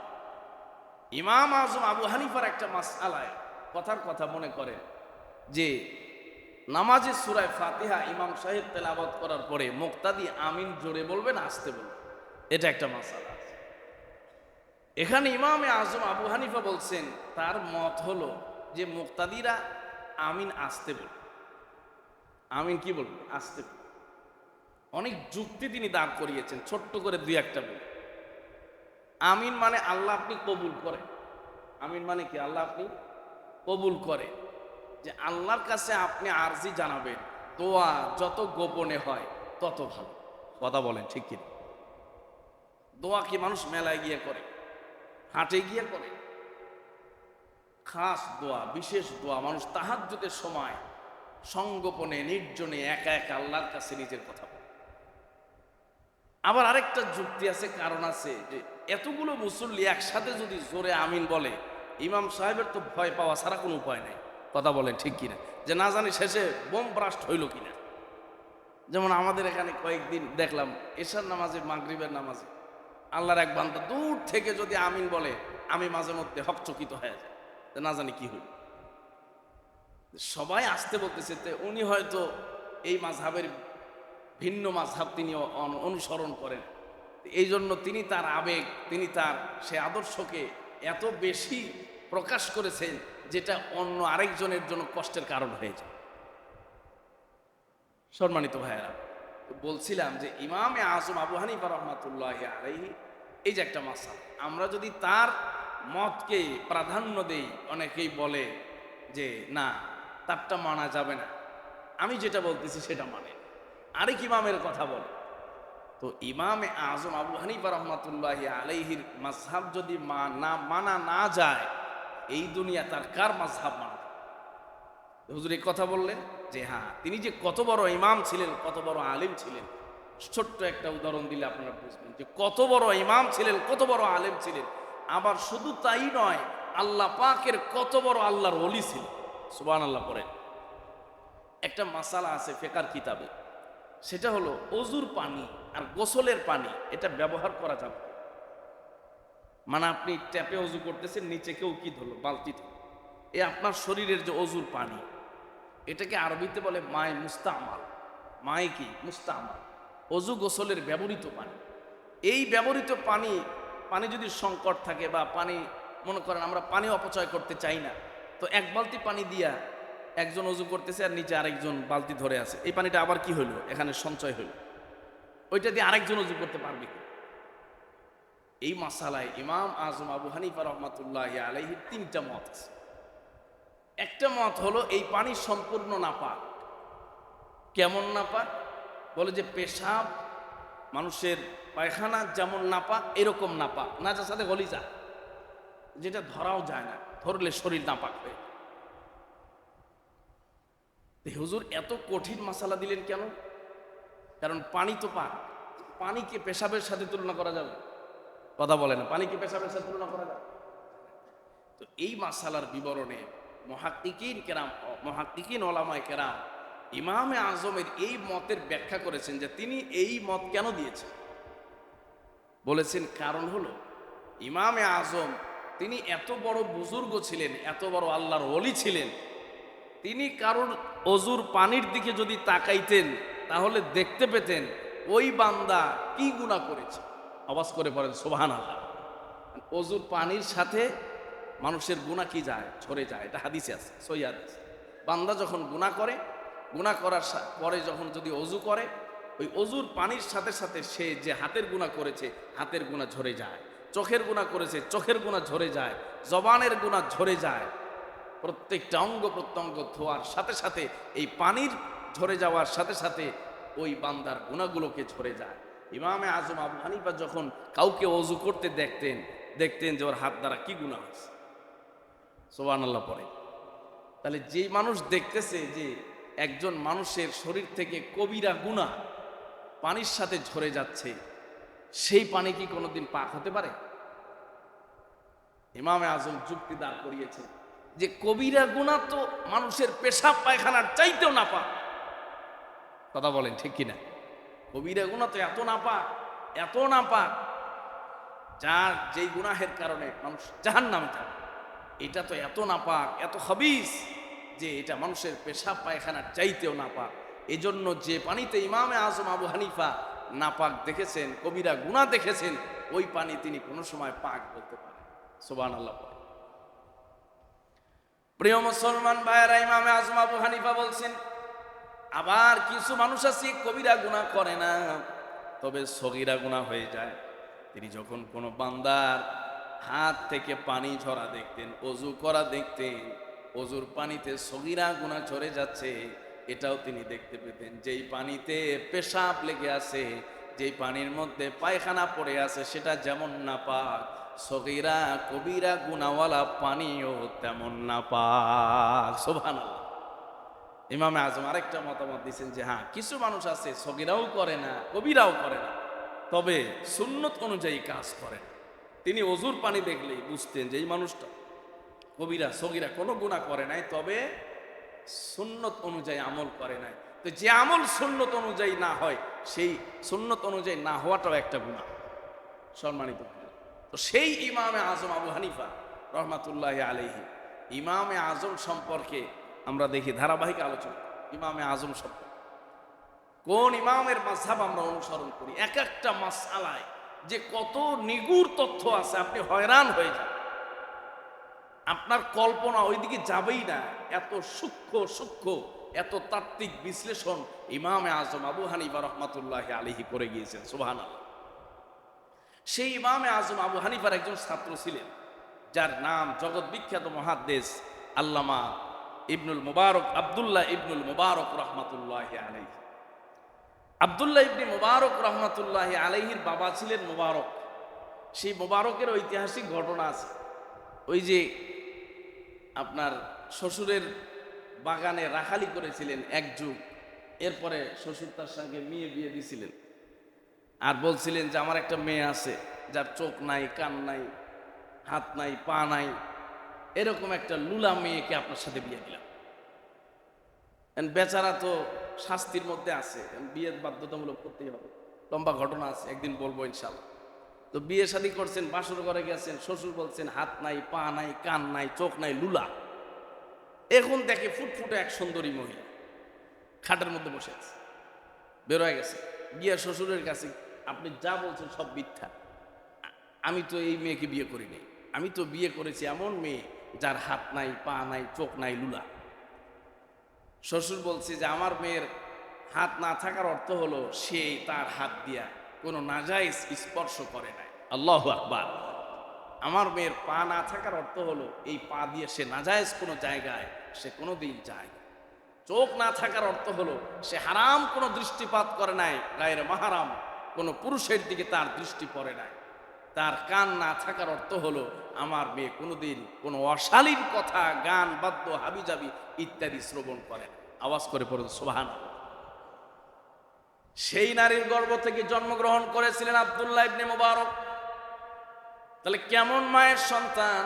ইমাম আজম আবু হানিফার একটা মাসআলায় কথার কথা মনে করে যে নামাজে সূরা ফাতিহা ইমাম সাহেব তেলাওয়াত করার পরে মুক্তাদি আমিন জোরে বলবেন, আস্তে বলবেন, এটা একটা মাসআলা আছে। এখানে ইমামে আজম আবু হানিফা বলছেন, তার মত হলো যে মুক্তাদিরা আমিন আস্তে বলবে। আমিন কি বলবে? আস্তে বলবে। অনেক যুক্তি তিনি দাঁড় করিয়েছেন, ছোট্ট করে দুই একটা বলে। আমিন মানে আল্লাহ আপনি কবুল করেন। আমিন মানে কি? আল্লাহ আপনি কবুল করে, যে আল্লাহর কাছে আপনি আরজি জানাবেন, দোয়া যত গোপনে হয় তত ভালো। কথা বলেন ঠিক কি? দোয়া কি মানুষ মেলায় গিয়ে করে, হাটে গিয়ে করে? খাস দোয়া, বিশেষ দোয়া মানুষ তাহাজ্জুদের সময় সংগোপনে নির্জনে একা একা আল্লাহর কাছে নিজের কথা বলে। আবার আরেকটা যুক্তি আছে, কারণ আছে, যে এতগুলো মুসল্লি একসাথে যদি জোরে আমিন বলে, ইমাম সাহেবের তো ভয় পাওয়া ছাড়া কোনো উপায় নাই। কথা বলেন ঠিক কিনা? যে না জানি শেষে বোম ব্রাস্ট হইল কিনা। যেমন আমাদের এখানে কয়েকদিন দেখলাম এশার নামাজে, মাগরিবের নামাজে আল্লাহর এক বান্দা দূর থেকে যদি আমিন বলে, আমি মাঝে মধ্যে হকচকিত হয়ে যায়, না জানি কি হইল। সবাই আসতে বলতেছে, উনি হয়তো এই মাযহাবের ভিন্ন মাযহাব তিনি অনুসরণ করেন, এই জন্য তিনি তার আবেগ, তিনি তার সে আদর্শকে এত বেশি প্রকাশ করেছেন, যেটা অন্য আরেকজনের জন্য কষ্টের কারণ হয়ে যায়। সম্মানিত ভাইয়েরা, বলছিলাম যে ইমামে আজম আবু হানিফা রাহমাতুল্লাহি আলাইহি, এই যে একটা মাসআলা, আমরা যদি তার মতকে প্রাধান্য দেই, অনেকেই বলে যে না তারটা মানা যাবে না, আমি যেটা বলতেছি সেটা মানে, আরেক ইমামের কথা বলে। তো ইমামে আজম আবু হানিফা রাহমাতুল্লাহি আলাইহির মাযহাব যদি মানা না যায়, এই দুনিয়া তার কার মাযহাব মানা? হুজুর এই কথা বললেন যে হ্যাঁ, তিনি যে কত বড় ইমাম ছিলেন, কত বড় আলেম ছিলেন। ছোট্ট একটা উদাহরণ দিলে আপনারা বুঝবেন যে কত বড় ইমাম ছিলেন, কত বড় আলেম ছিলেন। আবার শুধু তাই নয়, আল্লাহ পাকের কত বড় আল্লাহর ওলি ছিল। সুবহানাল্লাহ পড়েন। একটা মাসালা আছে ফিকহের কিতাবে, সেটা হলো ওযুর পানি আর গোসলের পানি এটা ব্যবহার করা যাবে। মানে আপনি ট্যাপে ওযু করতেছেন, নিচে কেউ কি ধরলো, বালতি ধরলো, এই আপনার শরীরের যে ওযুর পানি, এটাকে আরবিতে বলে মায়ে মুস্তামাল। মায়ে কি? মুস্তামাল। ওযু গোসলের ব্যবহৃত পানি। এই ব্যবহৃত পানি যদি সংকট থাকে, বা পানি মনে করেন আমরা পানি অপচয় করতে চাই না, তো এক বালতি পানি দিয়া একজন ওযু করতেছে আর নিচে আরেকজন বালতি ধরে আছে, এই পানিটা আবার কি হইলো? এখানে সঞ্চয় হইল, ওইটা দিয়ে আরেকজন ওযু করতে পারবে কি? এই মাসালায় ইমাম আজম আবু হানিফা রাহমাতুল্লাহি আলাইহি তিনটা মত আছে। একটা মত হলো এই পানি সম্পূর্ণ নাপাক। কেমন নাপাক? বলে যে পেশাব, মানুষের পায়খানা যেমন নাপাক, এরকম নাপাক, নাজাসাতে গলিজা, যেটা ধরাও যায় না, ধরলে শরীর নাপাক হয়ে। হুজুর এত কঠিন মাসালা দিলেন কেন? কারণ পানি তো পাক, পানিকে পেশাবের সাথে তুলনা করা যাবে? কথা বলে না, পানিকে পেশাবের সাথে তুলনা করা যাবে? তো এই মাসালার বিবরণে মুহাক্কিকিন ওলামায়ে কেরাম ইমামে আজমের এই মতের ব্যাখ্যা করেছেন, যে তিনি এই মত কেন দিয়েছেন। বলেছেন কারণ হলো ইমামে আজম তিনি এত বড় বুজুর্গ ছিলেন, এত বড় আল্লাহর ওলি ছিলেন, তিনি কারোর ওযুর পানির দিকে যদি তাকাইতেন, তাহলে দেখতে পেতেন ওই বান্দা কি গুনাহ করেছে। আওয়াজ করে পড়েন সুবহানাল্লাহ। ওযুর পানির সাথে মানুষের গুনাহ কি যায়? ঝরে যায়। এটা হাদিসে আছে, সহিহ হাদিস। বান্দা যখন গুনাহ করে, গুনাহ করার পরে যখন যদি ওযু করে, ওই ওযুর পানির সাথে সাথে সে যে হাতের গুনাহ করেছে, হাতের গুনাহ ঝরে যায়। চোখের গুনাহ করেছে, চোখের গুনাহ ঝরে যায়। জবানের গুনাহ ঝরে যায়। প্রত্যেকটা অঙ্গ প্রত্যঙ্গ ধোয়ার সাথে সাথে এই পানির ঝরে যাওয়ার সাথে সাথে ওই বান্দার গুনাহগুলোকে ঝরে যায়। ইমামে আজম আবু হানিফা যখন কাউকে ওযু করতে দেখতেন যে ওর হাত দ্বারা কি গুনাহ হচ্ছে, সুবহানাল্লাহ পড়ে। তাহলে যেই মানুষ দেখতেছে যে একজন মানুষের শরীর থেকে কবিরা গুনাহ পানির সাথে ঝরে যাচ্ছে, সেই পানি কি কোনোদিন পাক হতে পারে? ইমামে আজম যুক্তি দাঁড় করিয়েছেন যে কবিরা গুনাহ তো মানুষের পেশাব পায়খানার চাইতেও নাপাক। কথা বলেন ঠিক কিনা? কবিরা গুনাহ তো এত নাপাক, যার যেই গুনাহের কারণে মানুষ জাহান্নামে যাবে, এটা তো এত নাপাক, এত খবিস যে এটা মানুষের পেশাব পায়খানার চাইতেও নাপাক। এজন্য যে পানিতে ইমামে আজম আবু হানিফা নাপাক দেখেছেন, কবিরা গুনাহ দেখেছেন, ওই পানি তিনি কোনো সময় পাক বলতে পারেন। সুবহানাল্লাহ। প্রিয় মুসলমান ভাইয়েরা, ইমামে আজম আবু হানিফা বলছেন আবার কিছু মানুষ আছে কবিরা গুনাহ করে না, তবে সগীরা গুনাহ হয়ে যায়। তিনি যখন কোনো বান্দার হাত থেকে পানি ঝরা দেখতেন, ওযু করা দেখতেন, ওযুর পানিতে সগীরা গুনাহ ঝরে যাচ্ছে, এটাও তিনি দেখতে পেতেন। যেই পানিতে পেশাব লেগে আছে, যেই পানির মধ্যে পায়খানা পড়ে আছে, সেটা যেমন নাপাক, সগীরা কবিরা গুনাহওয়ালা পানিও তেমন নাপাক। সুবহানাল্লাহ। ইমামে আজম আরেকটা মতামত দিয়েছেন যে হ্যাঁ, কিছু মানুষ আছে সগীরাও করে না, কবিরাও করে না, তবে সুন্নত অনুযায়ী কাজ করে। তিনি ওযুর পানি দেখলেই বুঝতেন যে এই মানুষটা কবিরা সগীরা কোনো গুনাহ করে নাই, তবে সুন্নত অনুযায়ী আমল করে নাই। তো যে আমল সুন্নত অনুযায়ী না হয়, সেই সুন্নত অনুযায়ী না হওয়াটাও একটা গুনাহ। সম্মানিত, তো সেই ইমামে আজম আবু হানিফা রহমাতুল্লাহি আলাইহি, ইমামে আজম সম্পর্কে আমরা দেখি ধারাবাহিক আলোচনা। ইমামে আজম সম্পর্কে কোন ইমামের মাযহাব আমরা অনুসরণ করি, এক একটা মাসআলায় যে কত নিগুড় তথ্য আছে, আপনি হয়রান হয়ে যান, আপনার কল্পনা ওইদিকে যাবেই না। এত সূক্ষ্ম এত তাত্ত্বিক বিশ্লেষণ ইমামে আজম আবু হানিফা রহমাতুল্লাহি আলাইহি করে গিয়েছেন। সুবহানাল্লাহ। সেই ইমামে আজম আবু হানিফার একজন ছাত্র ছিলেন, যার নাম জগৎ বিখ্যাত মুহাদ্দিস আল্লামা ইবনুল মুবারক, আব্দুল্লাহ ইবনুল মুবারক রহমাতুল্লাহি আলাইহি। আব্দুল্লাহ ইবনে মুবারক রহমাতুল্লাহি আলাইহির বাবা ছিলেন মুবারক। সেই মুবারকের ঐতিহাসিক ঘটনা আছে। ওই যে আপনার শ্বশুরের বাগানে রাখালি করেছিলেন এক যুগ, এরপরে শ্বশুর তার সঙ্গে মেয়ে বিয়ে দিয়েছিলেন, আর বলছিলেন যে আমার একটা মেয়ে আছে যার চোখ নাই, কান নাই, হাত নাই, পা নাই, এরকম একটা লুলা মেয়েকে আপনার সাথে বিয়ে দিলাম। বেচারা তো শাস্তির মধ্যে আছে, বিয়ে বাধ্যতামূলক করতেই হবে। লম্বা ঘটনা আছে, একদিন বলবো ইনশাআল্লাহ। তো বিয়ে শাদী করছেন, বাসর ঘরে গেছেন, শ্বশুর বলছেন হাত নাই, পা নাই, কান নাই, চোখ নাই, লুলা। এখন দেখে ফুটফুটে এক সুন্দরী মহিলা খাটের মধ্যে বসে আছে, বের হয়ে গেছে, গিয়া শ্বশুরের কাছে আপনি যা বলছেন সব মিথ্যা, আমি তো এই মেয়েকে বিয়ে করিনি, আমি তো বিয়ে করেছি এমন মেয়ে যার হাত নাই, পা নাই, চোখ নাই, লুলা। শ্বশুর বলছে যে আমার মেয়ের হাত না থাকার অর্থ হলো সে তার হাত দিয়া কোনো নাজায়েজ স্পর্শ করে নাই। আল্লাহু আকবার। আমার মেয়ের পা না থাকার অর্থ হলো এই পা দিয়ে সে নাজায়েজ কোনো জায়গায় সে কোনোদিন যায় না। চোখ না থাকার অর্থ হলো সে হারাম কোনো দৃষ্টিপাত করে নাই, গায়ের মাহারাম কোনো পুরুষের দিকে তার দৃষ্টি পড়ে নাই। তার কান না থাকার অর্থ হলো আমার মেয়ে কোনোদিন কোনো অশালীন কথা, গান, বাদ্য, হাবিজাবি ইত্যাদি শ্রবণ করে না। আওয়াজ করে পড়ুন সুবহানাল্লাহ। সেই নারীর গর্ভ থেকে জন্মগ্রহণ করেছিলেন আব্দুল্লাহ ইবনে মুবারক। তাহলে কেমন মায়ের সন্তান?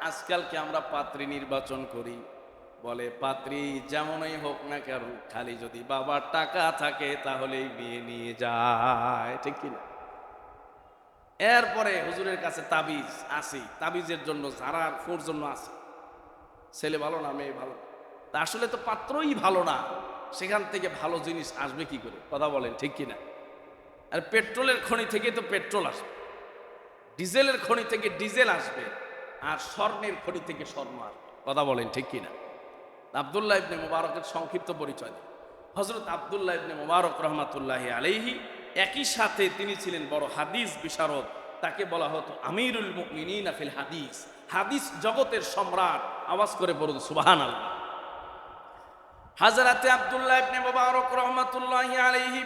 আজকালকে আমরা পাত্রী নির্বাচন করি, বলে পাত্রী যেমনই হোক না কেন, খালি যদি বাবার টাকা থাকে তাহলেই বিয়ে নিয়ে যায়, ঠিক কিনা? এরপরে হুজুরের কাছে তাবিজ আছে, তাবিজের জন্য ঝাড়ার ফোর জন্য আছে, ছেলে ভালো না মেয়ে ভালো, তা আসলে তো পাত্রই ভালো না, সেখান থেকে ভালো জিনিস আসবে কি করে? কথা বলেন ঠিক কিনা? আর পেট্রোলের খনি থেকে তো পেট্রোল আসবে, ডিজেলের খনি থেকে ডিজেল আসবে, আর স্বর্ণের খনি থেকে স্বর্ণ আসবে। কথা বলেন ঠিক কিনা? আব্দুল্লাহ ইবনে মুবারকের সংক্ষিপ্ত পরিচয় দিই। হযরত আব্দুল্লাহ ইবনে মুবারক রহমাতুল্লাহি আলাইহি, একই সাথে তিনি ছিলেন বড় হাদিস বিশারদ। তাকে বলা হতো আমিরুল মুমিনিন ফিল হাদিস, হাদিস জগতের সম্রাট। আওয়াজ করে বলুন সুবহানাল্লাহ। হযরতে আব্দুল্লাহ ইবনে মুবারক রাহমাতুল্লাহি আলাইহি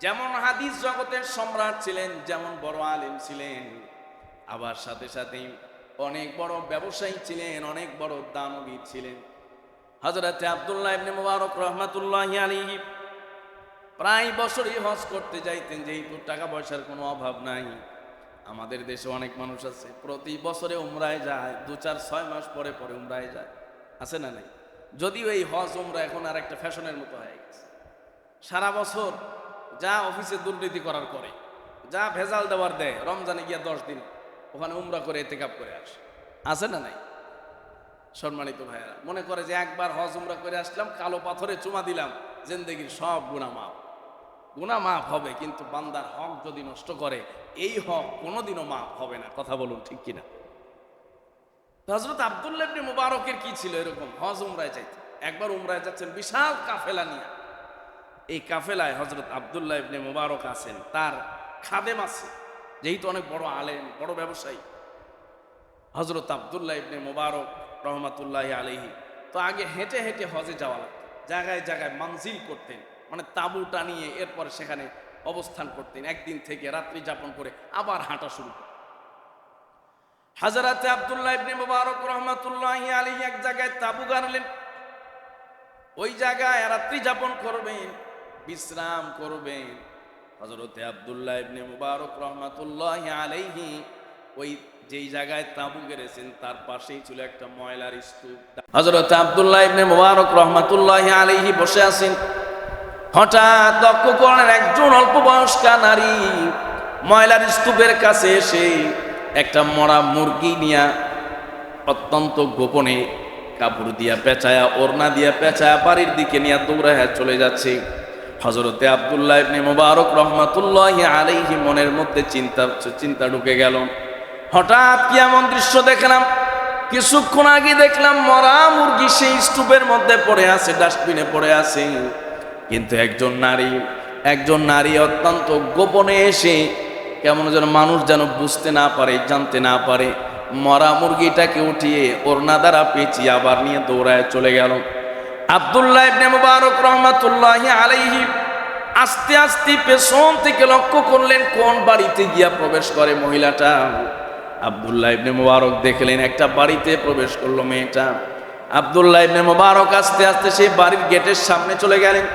যেমন হাদিস জগতের সম্রাট ছিলেন, যেমন বড় আলেম ছিলেন, আবার সাথে সাথে অনেক বড় ব্যবসায়ী ছিলেন, অনেক বড় দানবীর ছিলেন। হযরতে আব্দুল্লাহ ইবনে মুবারক রাহমাতুল্লাহি আলাইহি প্রায় বছরই হজ করতে যাইতেন, যেহেতু টাকা পয়সার কোনো অভাব নাই। আমাদের দেশে অনেক মানুষ আছে প্রতি বছরে উমরায় যায়, 2-4-6 মাস পরে পরে উমরায় যায়, আছে না নাই? যদিও এই হজ উমরা এখন আর একটা ফ্যাশনের মতো হয়ে গেছে। সারা বছর যা অফিসে দুর্নীতি করার করে, যা ভেজাল দেওয়ার দেয়, রমজানে গিয়া 10 দিন ওখানে উমরা করে ইতিকাফ করে আসে, আছে না নাই? সম্মানিত ভাইয়েরা, মনে করে যে একবার হজ উমরা করে আসলাম, কালো পাথরে চুমা দিলাম, জিন্দেগির সব গুনাহ মাফ। গুনাহ মাফ হবে, কিন্তু বান্দার হক যদি নষ্ট করে, এই হক কোনোদিনও মাফ হবে না। কথা বলুন ঠিক কিনা? হযরত আব্দুল্লাহ ইবনে মুবারকের কি ছিল এরকম, হজ উমরায় যাইতেন। একবার উমরায় যাচ্ছেন বিশাল কাফেলা নিয়ে। এই কাফেলায় হযরত আব্দুল্লাহ ইবনে মুবারক আছেন, তার খাদেম আছে, যেহেতু অনেক বড় আলেম, বড় ব্যবসায়ী। হযরত আব্দুল্লাহ ইবনে মুবারক রহমাতুল্লাহি আলাইহি তো আগে হেঁটে হেঁটে হজে যাওয়া লাগতো, জায়গায় জায়গায় মানজিল করতেন, মানে তাঁবু টানিয়ে এরপর সেখানে অবস্থান করতেন। একদিন থেকে রাত্রি যাপন করে আবার হাঁটা শুরু করতেন। হযরত আব্দুল্লাহ ইবনে মুবারক রাহমাতুল্লাহি আলাইহি এক জায়গায় তাঁবু গাড়লেন, ওই জায়গায় রাত্রি যাপন করবেন, বিশ্রাম করবেন। হযরত আব্দুল্লাহ ইবনে মুবারক রাহমাতুল্লাহি আলাইহি ওই যেই জায়গায় তাঁবু গেড়েছেন তার পাশেই ছিল একটা ময়লার স্তূপ। হযরত আব্দুল্লাহ ইবনে মুবারক রাহমাতুল্লাহি আলাইহি বসে আছেন। হঠাৎ লক্ষ্য করলেন একজন অল্প বয়স্কা নারী ময়লার স্তূপের কাছে এসে একটা মরা মুরগি নিয়া অত্যন্ত গোপনে কাপড় দিয়া পেঁচায়া, ওড়না দিয়া পেঁচায়া বাড়ির দিকে নিয়ে দৌড়ায় চলে যাচ্ছে। হযরতে আব্দুল্লাহ ইবনে মুবারক রাহমাতুল্লাহি আলাইহি মনের মধ্যে চিন্তা ঢুকে গেল। হঠাৎ কি এমন দৃশ্য দেখলাম, কিছুক্ষণ আগে দেখলাম মরা মুরগি সেই স্তূপের মধ্যে পড়ে আছে, ডাস্টবিনে পড়ে আছে, কিন্তু একজন নারী অত্যন্ত গোপনে এসে কেমন যেন মানুষ যেন বুঝতে না পারে, জানতে না পারে, মরা মুরগিটাকে উঠিয়ে ওড়না দ্বারা পেঁচিয়ে আবার নিয়ে দৌড়ায় চলে গেল। আব্দুল্লাহ ইবনে মুবারক রাহমাতুল্লাহি আলাইহি আস্তে আস্তে পেছন থেকে লক্ষ্য করলেন কোন বাড়িতে গিয়া প্রবেশ করে মহিলাটা। আব্দুল্লাহ ইবনে মুবারক দেখলেন একটা বাড়িতে প্রবেশ করলো মেয়েটা। আব্দুল্লাহ ইবনে মুবারক আস্তে আস্তে সেই বাড়ির গেটের সামনে চলে গেলেন।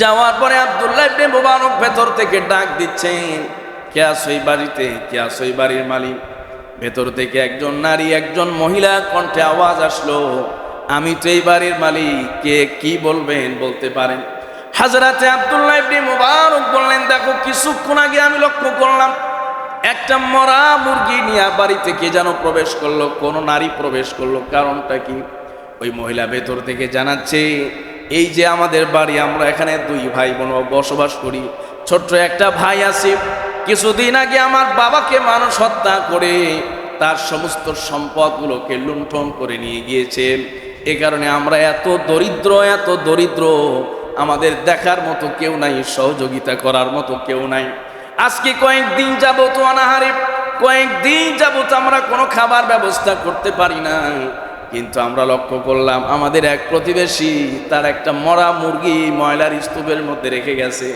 যাওয়ার পরে আব্দুল্লাহ ইবনে মুবারক ভেতর থেকে ডাক দিচ্ছেন, কে আছো এই বাড়িতে, কে আছো এই বাড়ির মালিক? ভেতর থেকে একজন নারী, একজন মহিলা কণ্ঠে আওয়াজ আসলো, আমি তো এই বাড়ির মালিক, কে কি বলবেন বলতে পারেন? হযরতে আব্দুল্লাহ ইবনে মুবারক বললেন, দেখো কিছুক্ষণ আগে আমি লক্ষ্য করলাম একটা মরা মুরগি নিয়ে বাড়িতে কে যেন প্রবেশ করলো, কোন নারী প্রবেশ করলো, কারণটা কি? ওই মহিলা ভেতর থেকে জানাচ্ছে, এই যে আমাদের বাড়ি, আমরা এখানে 2 ভাই বোন বসবাস করি, ছোট্ট একটা ভাই আছে, কিছুদিন আগে আমার বাবাকে মানুষ হত্যা করে তার সমস্ত সম্পদগুলোকে লুণ্ঠন করে নিয়ে গিয়েছে। এ কারণে আমরা এত দরিদ্র, আমাদের দেখার মতো কেউ নাই, সহযোগিতা করার মতো কেউ নাই। আজকে কয়েকদিন যাবত অনাহারে, কয়েকদিন যাবত আমরা কোনো খাবার ব্যবস্থা করতে পারি না, কিন্তু আমরা লক্ষ্য করলাম আমাদের এক প্রতিবেশী তার একটা মরা মুরগি ময়লার স্তূপের মধ্যে রেখে গেছে।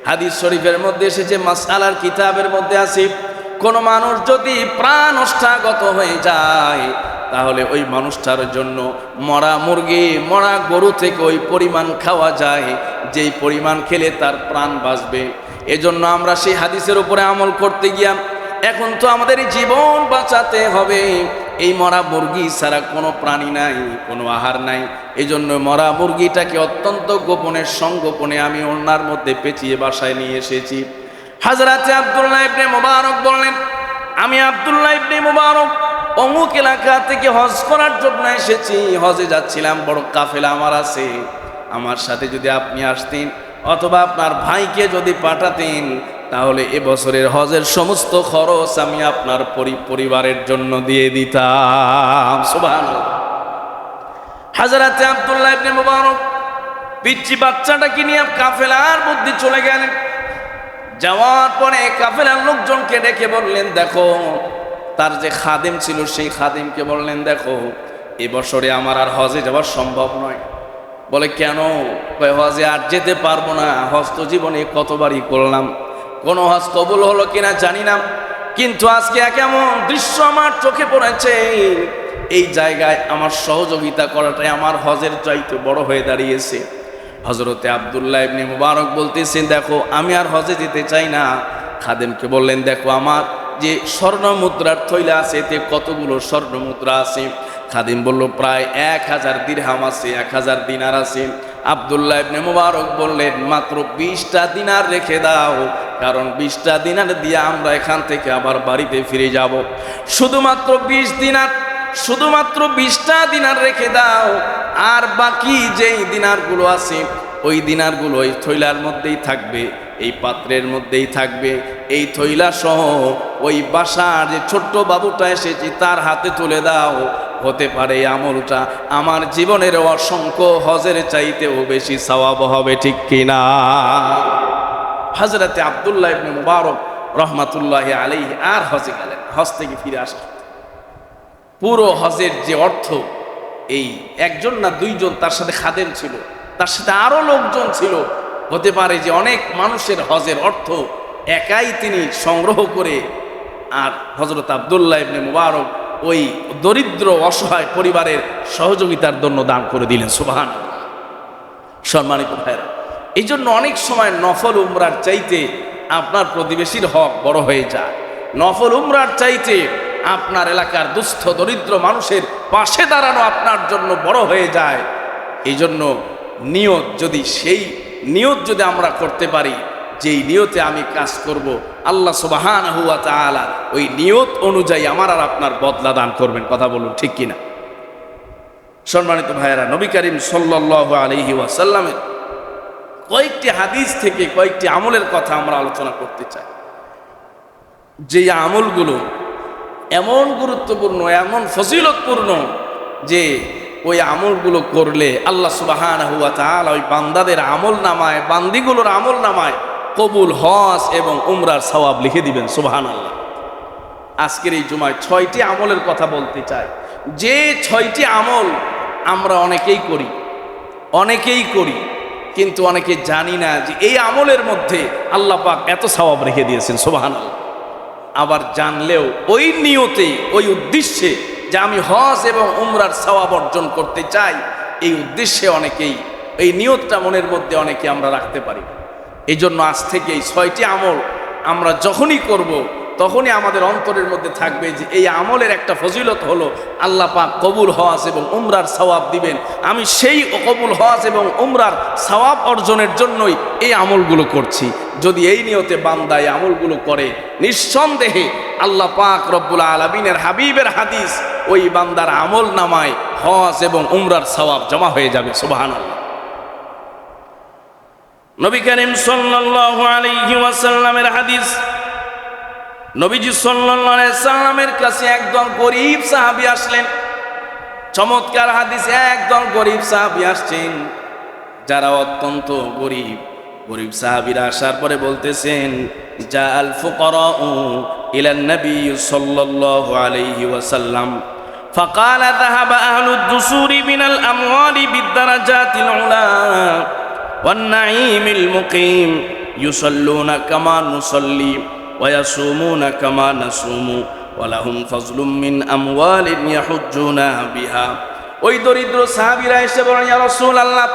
হাদিস শরীফের মধ্যে এসেছে, মাসআলার কিতাবের মধ্যে আছে, কোন মানুষ যদি প্রাণ ওষ্ঠাগত হয়ে যায় তাহলে ওই মানুষটার জন্য মরা মুরগি, মরা গরু থেকে ওই পরিমাণ খাওয়া যায় যেই পরিমাণ খেলে তার প্রাণ বাঁচবে। এজন্য আমরা সেই হাদিসের উপরে আমল করতে গিয়া এখন তো আমাদের জীবন বাঁচাতে হবে, এই মরা মুরগি ছাড়া কোনো প্রাণী নাই, কোনো আহার নাই। এই জন্য মরা মুরগিটাকে অত্যন্ত গোপনে সংগোপনে আমি ওড়নার মধ্যে পেঁচিয়ে বাসায় নিয়ে এসেছি। হযরতে আব্দুল্লাহ ইবনে মুবারক বললেন, আমি আব্দুল্লাহ ইবনে মুবারক অমুক এলাকা থেকে হজ করার জন্য এসেছি, হজে যাচ্ছিলাম, বড় কাফেলা আমার আছে, আমার সাথে যদি আপনি আসতেন অথবা আপনার ভাইকে যদি পাঠাতেন তাহলে এবছরের হজের সমস্ত খরচ আমি আপনার পরিবারের জন্য দিয়ে দিতাম। সুবহানাল্লাহ। হযরতে আব্দুল্লাহ ইবনে মুবারক পিচ্চি বাচ্চাটাকে নিয়ে কাফেলার মধ্যে চলে গেলেন। যাওয়ার পরে কাফেলার লোকজনকে ডেকে বললেন, দেখো, তার যে খাদেম ছিল সেই খাদেমকে বললেন, দেখো এবছরে আমার আর হজে যাওয়া সম্ভব নয়, বলে কেন? কয় হজে আর যেতে পারবো না, হজ তো জীবনে কতবারই করলাম, কোনো হজ কবুল হলো কিনা জানি না, কিন্তু আজকে কেমন দৃশ্য আমার চোখে পড়েছে, এই জায়গায় আমার সহযোগিতা করাটাই আমার হজের চাইতে বড় হয়ে দাঁড়িয়েছে। হযরতে আব্দুল্লাহ ইবনে মুবারক বলতেছেন, দেখো আমি আর হজে যেতে চাই না। খাদেমকে বললেন, দেখো আমার যে স্বর্ণ মুদ্রার থৈলা আছে এতে কতগুলো স্বর্ণ মুদ্রা আছে? খাদিম বলল, প্রায় 1000 দিরহাম আছে, 1000 দিনার আছে। আব্দুল্লাহ ইবনে মুবারক বললেন, মাত্র 20টা দিনার রেখে দাও, কারণ 20টা দিনার দিয়ে আমরা এখান থেকে আবার বাড়িতে ফিরে যাব। শুধুমাত্র 20 দিনার, শুধুমাত্র 20টা দিনার রেখে দাও, আর বাকি যেই দিনারগুলো আছে ওই দিনারগুলো ওই থৈলার মধ্যেই থাকবে, এই পাত্রের মধ্যেই থাকবে। এই থৈলা সহ ওই বাসার যে ছোট্ট বাবুটা এসেছে তার হাতে তুলে দাও। হতে পারে এই আমলটা আমার জীবনের অসংখ্য হজের চাইতেও বেশি সওয়াব হবে, ঠিক কিনা? হযরতে আব্দুল্লাহ ইবনে মুবারক রহমাতুল্লাহি আলাইহি আর হজে গেলেন। হজ থেকে ফিরে আসা পুরো হজের যে অর্থ, এই একজন না দুইজন তার সাথে খাদেম ছিল, তার সাথে আরো লোকজন ছিল। হতে পারে যে অনেক মানুষের হজের অর্থ একাই তিনি সংগ্রহ করে আর হযরত আব্দুল্লাহ ইবনে মুবারক ওই দরিদ্র অসহায় পরিবারের সহযোগিতার জন্য দান করে দিলেন। সুবহানাল্লাহ। সম্মানিত ভাইরা, এই জন্য অনেক সময় নফল উমরার চাইতে আপনার প্রতিবেশীর হক বড় হয়ে যায়। নফল উমরার চাইতে আপনার এলাকার দুস্থ দরিদ্র মানুষের পাশে দাঁড়ানো আপনার জন্য বড় হয়ে যায়। এই জন্য নিয়ত যদি, সেই নিয়ত যদি আমরা করতে পারি, যেই নিয়তে আমি কাজ করব, আল্লাহ সুবহানাহু ওয়া তাআলা ওই নিয়ত অনুযায়ী আমার আর আপনার বদলা দান করবেন। কথা বলুন, ঠিক কিনা? সম্মানিত ভাইয়েরা, নবী করিম সাল্লাল্লাহু আলাইহি ওয়াসাল্লামের কয়েকটি হাদিস থেকে কয়েকটি আমলের কথা আমরা আলোচনা করতে চাই, যে আমলগুলো এমন গুরুত্বপূর্ণ, এমন ফজিলতপূর্ণ যে ওই আমলগুলো করলে আল্লাহ সুবহানাহু ওয়া তাআলা ওই বান্দাদের আমল নামায়, বান্দিগুলোর আমল নামায় কবুল হজ এবং উমরার সওয়াব লিখে দিবেন। সুবহানাল্লাহ। আজকের এই জুমায় 6টি আমলের কথা বলতে চাই, যে 6টি আমল আমরা অনেকেই করি, কিন্তু অনেকে জানি না যে এই আমলের মধ্যে আল্লাহ পাক এত সওয়াব রেখে দিয়েছেন। সুবহানাল্লাহ। আবার জানলেও ওই নিয়তে, ওই উদ্দেশ্যে যে আমি হজ এবং উমরার সওয়াব অর্জন করতে চাই, এই উদ্দেশ্যে অনেকেই এই নিয়তটা মনের মধ্যে অনেকে আমরা রাখতে পারি। এই জন্য আজ থেকে এই 6টি আমল আমরা যখনই করব, তখনই আমাদের অন্তরের মধ্যে থাকবে যে এই আমলের একটা ফজিলত হলো আল্লাহ পাক কবুল হজ এবং উমরার সওয়াব দিবেন। আমি সেই কবুল হজ এবং উমরার সওয়াব অর্জনের জন্যই এই আমলগুলো করছি। যদি এই নিয়তে বান্দা এই আমলগুলো করে, নিঃসন্দেহে আল্লাহ পাক রব্বুল আলামিনের হাবিবের হাদিস, ওই বান্দার আমল নামায় হজ এবং উমরার সওয়াব জমা হয়ে যাবে। সুবহানাল্লাহ। নবী করিম সাল্লাল্লাহু আলাইহি ওয়াসাল্লামের হাদিস, নবীজি সাল্লাল্লাহু আলাইহি সাল্লামের কাছে একদল গরীব সাহাবী আসলেন। চমৎকার হাদিস, একদল গরীব সাহাবী আসছেন যারা অত্যন্ত গরীব। গরীব সাহাবীরা আসার পরে বলতেছেন, জাআল ফুকারাউ ইলা নবী সাল্লাল্লাহু আলাইহি ওয়াসাল্লাম ফাকালা যাহাবা আহলুদ দুসুরি মিনাল আমওয়ালি বিদ্দারাজাতিল উলা ওয়ান নাঈমিল মুকিম ইউসাল্লুনা কামা নুসাল্লি ওয়ায়াসুমুনা কামা নাসুমু ওয়ালাহুম ফাজলুম মিন আমওয়ালিন ইয়াহুজ্জুনা বিহা। ওই দরিদ্র সাহাবীরা এসে বলেন, ইয়া রাসূলুল্লাহ,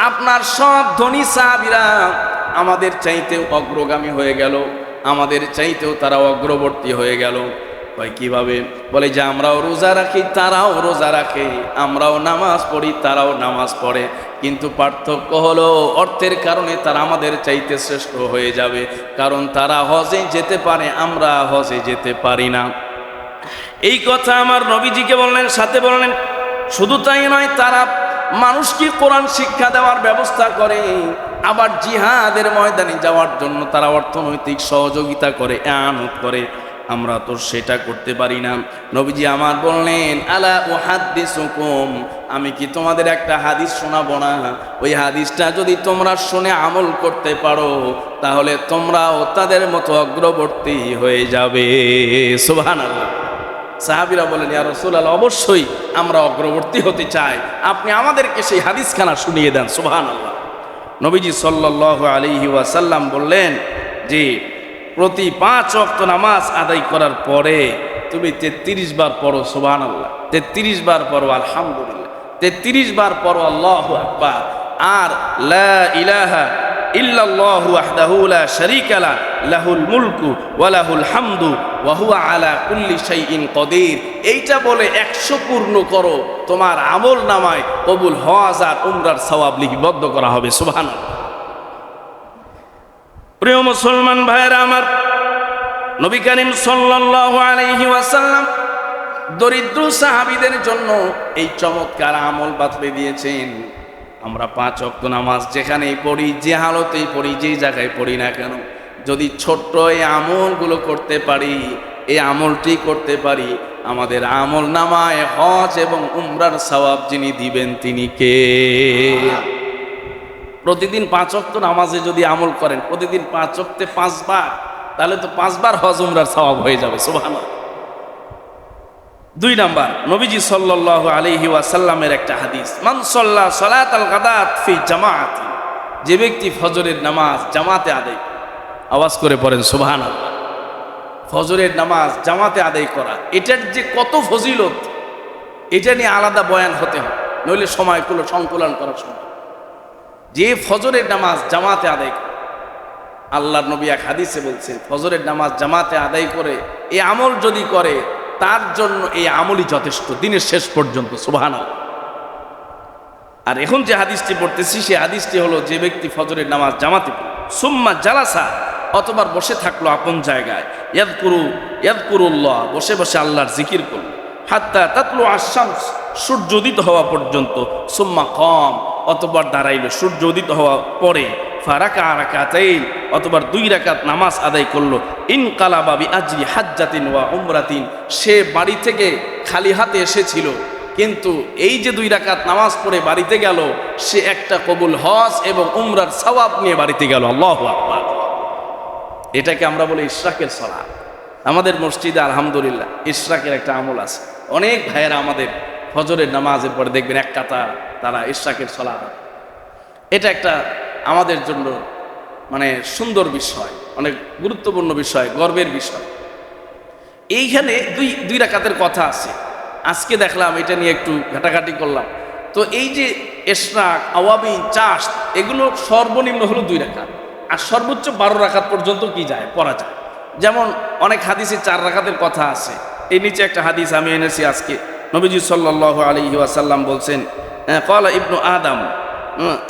আপনার সব ধনী সাহাবীরা আমাদের চাইতেও অগ্রগামী হয়ে গেল, আমাদের চাইতেও তারা অগ্রবর্তী হয়ে গেল। ভাই কিভাবে? বলে যে আমরাও রোজা রাখি, তারাও রোজা রাখে, আমরাও নামাজ পড়ি, তারাও নামাজ পড়ে, কিন্তু পার্থক্য হলো অর্থের কারণে তারা আমাদের চাইতে শ্রেষ্ঠ হয়ে যাবে, কারণ তারা হজে যেতে পারে, আমরা হজে যেতে পারি না। এই কথা আমার নবীজিকে বললেন, সাথে বললেন শুধু তাই নয়, তারা মানুষকে কোরআন শিক্ষা দেওয়ার ব্যবস্থা করে, আবার জিহাদের ময়দানে যাওয়ার জন্য তারা অর্থনৈতিক সহযোগিতা করে, এয়ানত করে। আমরা তো সেটা করতে পারি না। নবীজি আমার বললেন, আলা উহাদ্দিসুকুম, আমি কি তোমাদের একটা হাদিস শোনাবো না? ওই হাদিসটা যদি তোমরা শুনে আমল করতে পারো, তাহলে তোমরাও তাদের মতো অগ্রবর্তী হয়ে যাবে। সুবহানাল্লাহ। সাহাবীরা বলেন, ইয়া রাসূলুল্লাহ, অবশ্যই আমরা অগ্রবর্তী হতে চাই, আপনি আমাদেরকে সেই হাদিসখানা শুনিয়ে দেন। সুবহানাল্লাহ। নবীজি সাল্লাল্লাহু আলাইহি ওয়াসাল্লাম বললেন যে প্রতি 5 ওয়াক্ত নামাজ আদায় করার পরে তুমি 33 বার পড়ো সুবহানাল্লাহ, 33 বার পড়ো আলহামদুলিল্লাহ, 33 বার পড়ো আল্লাহু আকবার, আর লা ইলাহা ইল্লাল্লাহু ওয়াহদাহু লা শারীকা লা লাহুল মুলকু ওয়া লাহুল হামদু ওয়া হুয়া আলা কুল্লি শাইইন কদির। এইটা বলে 100 পূর্ণ করো, তোমার আমল নামায় কবুল হজ আর উমরার সওয়াব লিপিবদ্ধ করা হবে। সুবহানাল্লাহ। প্রিয় মুসলমান ভাইরা আমার, নবী করিম সাল্লাল্লাহু আলাইহি ওয়াসাল্লাম দরিদ্র সাহাবীদের জন্য এই চমৎকার আমল বাতলে দিয়েছেন। আমরা 5 ওয়াক্ত নামাজ যেখানেই পড়ি, যে হালতেই পড়ি, যেই জায়গায় পড়ি না কেন, যদি ছোট্ট এই আমলগুলো করতে পারি, এই আমলটি করতে পারি, আমাদের আমল নামায় হজ এবং উমরার সওয়াব যিনি দিবেন তিনি কে? প্রতিদিন 5 ওয়াক্ত নামাজে যদি আমল করেন, প্রতিদিন 5 ওয়াক্তে 5 বার, তাহলে তো 5 বার হজ উমরার সওয়াব হয়ে যাবে। সুবহানাল্লাহ। 2 নাম্বার, নবীজি সাল্লাল্লাহু আলাইহি ওয়াসাল্লামের একটা হাদিস, মান সাল্লা সালাতাল গাদাত ফি জামাআতি, যে ব্যক্তি ফজরের নামাজ জামাতে আদায়, আওয়াজ করে পড়েন সুবহানাল্লাহ। ফজরের নামাজ জামাতে আদায় করা, এটার যে কত ফজিলত, এটা নিয়ে আলাদা বয়ান হতে হয়, নইলে সময়গুলো সংকলন করা সম্ভব। যে ফজরের নামাজ জামাতে আদায় করে, আল্লাহর নবী এক হাদিসে বলছেন, ফজরের নামাজ জামাতে আদায় করে এই আমল যদি করে, তার জন্য এই আমলই যথেষ্ট দিনের শেষ পর্যন্ত। সুবহানাল্লাহ। আর এখন যে হাদিসটি পড়তেছি, সেই হাদিসটি হলো, যে ব্যক্তি ফজরের নামাজ জামাতে পড়ে, সুম্মা জালাসা, অতবার বসে থাকলো আপন জায়গায়, ইয়াযকুরুল্লাহ, বসে বসে আল্লাহর জিকির করলো, হাত্তা তাতলু আশ-শামস, সূর্য উদিত হওয়া পর্যন্ত, সুম্মা কম, অতবার দাঁড়াইলো সূর্য উদিত হওয়া পরে, ফারাকা রাকাতাইন, অতবার 2 রাকাত নামাজ আদায় করলো, ইনকালাবা বিআজরি হাজ্জাতিন ওয়া উমরাতিন, সে বাড়ি থেকে খালি হাতে এসেছিল, কিন্তু এই যে 2 রাকাত নামাজ পড়ে বাড়িতে গেল, সে একটা কবুল হজ এবং উমরার সওয়াব নিয়ে বাড়িতে গেল। আল্লাহু আকবার। এটাকে আমরা বলি ইশরাকের সালাত। আমাদের মসজিদে আলহামদুলিল্লাহ ইশরাকের একটা আমল আছে। অনেক ভাইয়েরা আমাদের ফজরের নামাজের পরে দেখবেন এক কাতার তারা ইশরাকের সালাত। এটা একটা আমাদের জন্য মানে সুন্দর বিষয়, অনেক গুরুত্বপূর্ণ বিষয়, গর্বের বিষয়। এইখানে 2 রাকাতের কথা আছে। আজকে দেখলাম এটা নিয়ে একটু ঘাটাঘাটি করলাম। তো এই যে ইশরাক, আওয়াবিন, চাষ, এগুলো সর্বনিম্ন হলো 2 রাকাত, আর সর্বোচ্চ 12 রাকাত পর্যন্ত কি যায়, পড়া যায়। যেমন অনেক হাদিসে 4 রাকাতের কথা আছে। এই নিচে একটা হাদিস আমি এনেছি আজকে। নবীজি সাল্লাল্লাহু আলাইহি ওয়াসাল্লাম বলছেন, ক্বালা ইবনু আদম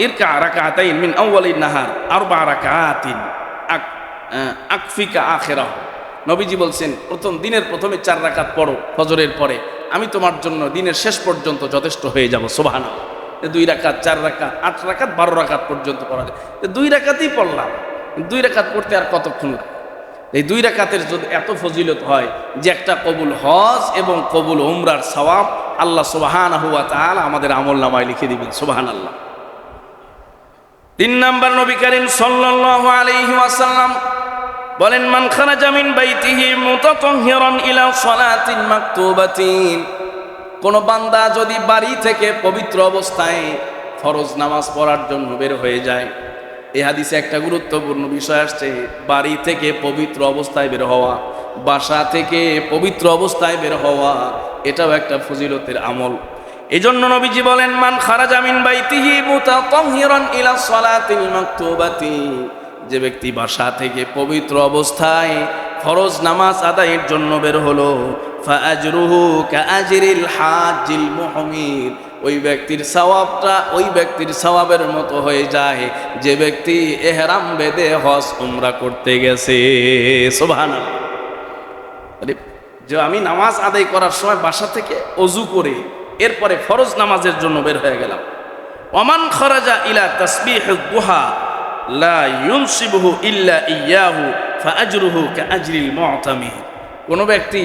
ইরকা রাকাতাইন মিন আউয়ালিন নাহার 4 রাকাতিন আকফিকা আখিরাহ। নবীজি বলছেন, দিনের প্রথমে 4 রাকাত পড়ো ফজরের পরে, আমি তোমার জন্য দিনের শেষ পর্যন্ত যথেষ্ট হয়ে যাব। সুবহানাল্লাহ। 2 রাকাত, 4 রাকাত, 8 রাকাত, 12 রাকাত পর্যন্ত পড়া যায়। 2 রাকাতই পড়লাম, 2 রাকাত পড়তে আর কতক্ষণ লাগে? এই 2 রাকাতের যদি এত ফজিলত হয় যে একটা কবুল হজ এবং কবুল উমরার সওয়াব আল্লাহ সুবহানাহু ওয়া তাআলা আমাদের আমল নামায় লিখে দিবেন। সুবহানাল্লাহ। 3 নাম্বার, নবী করিম সাল্লাল্লাহু আলাইহি ওয়াসাল্লাম বলেন, মান খারাজা মিন বাইতিহি মুতাতাহহিরান ইলা সালাতিন মাকতুবাতিন, কোন বান্দা যদি বাড়ি থেকে পবিত্র অবস্থায় ফরজ নামাজ পড়ার জন্য বের হয়ে যায়। এই হাদিসে একটা গুরুত্বপূর্ণ বিষয় আসছে, বাড়ি থেকে পবিত্র অবস্থায় বের হওয়া, বাসা থেকে পবিত্র অবস্থায় বের হওয়া, এটাও একটা ফজিলতের আমল। এজন্য নবীজি বলেন, মান খারাজা মিন বাইতিহি মুতাতাহহিরান ইলা সালাতিল মাকতুবাতি, যে ব্যক্তি বাসা থেকে পবিত্র অবস্থায় ফরজ নামাজ আদায়ের জন্য বের হলো, ফাআজরুহু কাআজরিল হাজ্জিল মুহমির, ওই ব্যক্তির সওয়াবটা ওই ব্যক্তির সওয়াবের মতো হয়ে যায় যে ব্যক্তি ইহরাম বেঁধে হজ উমরা করতে গেছে। সুবহানাল্লাহ। যে আমি নামাজ আদায় করার সময় বাসা থেকে ওযু করে এরপরে ফরজ নামাজের জন্য বের হয়ে গেলাম। ওমান খারাজা ইলা তাসবিহিদ দুহা লা ইউনসিবুহু ইল্লা ইয়াহু ফাআজরুহু কাআজরিল মুতামির, কোন ব্যক্তি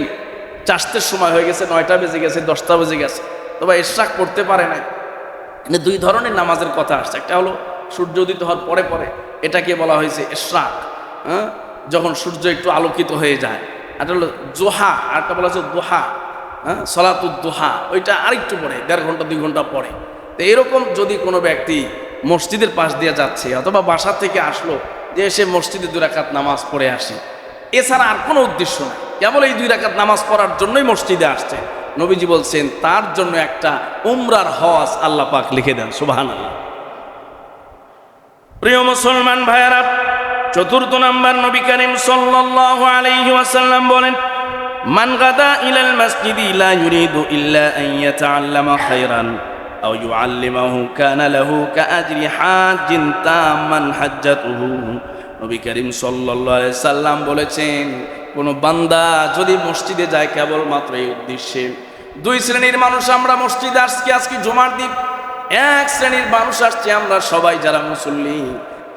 চাষতের সময় হয়ে গেছে, 9টা বেজে গেছে, 10টা বেজে গেছে, তবে ইশরাক পড়তে পারে না। 2 ধরনের নামাজের কথা আসছে। একটা হলো সূর্য উদিত হওয়ার পরে পরে, এটাকে বলা হয়েছে ইশরাক, যখন সূর্য একটু আলোকিত হয়ে যায়। একটা হলো জোহা, আরেকটা বলা হচ্ছে দোহা, হ্যাঁ, সলাতুদ দুহা ওইটা আরেকটু পরে 1.5 ঘন্টা 2 ঘন্টা পরে। তো এরকম যদি কোনো ব্যক্তি মসজিদের পাশ দিয়ে যাচ্ছে অথবা বাসা থেকে আসলো যে সে মসজিদে 2 রাকাত নামাজ পড়ে আসে, এছাড়া আর কোনো উদ্দেশ্য নাই, কেবল এই 2 রাকাত নামাজ পড়ার জন্যই মসজিদে আসছে, নবীজি বলছেন তার জন্য একটা উমরার হজ আল্লাহ পাক লিখে দেন। সুবহানাল্লাহ। প্রিয় মুসলমান ভাইয়েরা, 4th নাম্বার নবী করিম সাল্লাল্লাহু আলাইহি ওয়াসাল্লাম বলেন, মান গাদা ইলাল মাসজিদি লা ইউরিদু ইল্লা আন ইয়াতাআল্লামা খায়রান আও ইউআল্লিমাহু কানা লাহু কাআজরি হাজ্জিন তাম্মান হাজ্জাতুহু। নবী করিম সাল্লাল্লাহু আলাইহি সাল্লাম বলেছেন, কোন বান্দা যদি মসজিদে যায় কেবলমাত্র এই উদ্দেশ্যে, 2 শ্রেণীর মানুষ আমরা মসজিদে আসছি আজকে জুমার দিন। 1 শ্রেণীর মানুষ আসছে আমরা সবাই যারা মুসল্লি,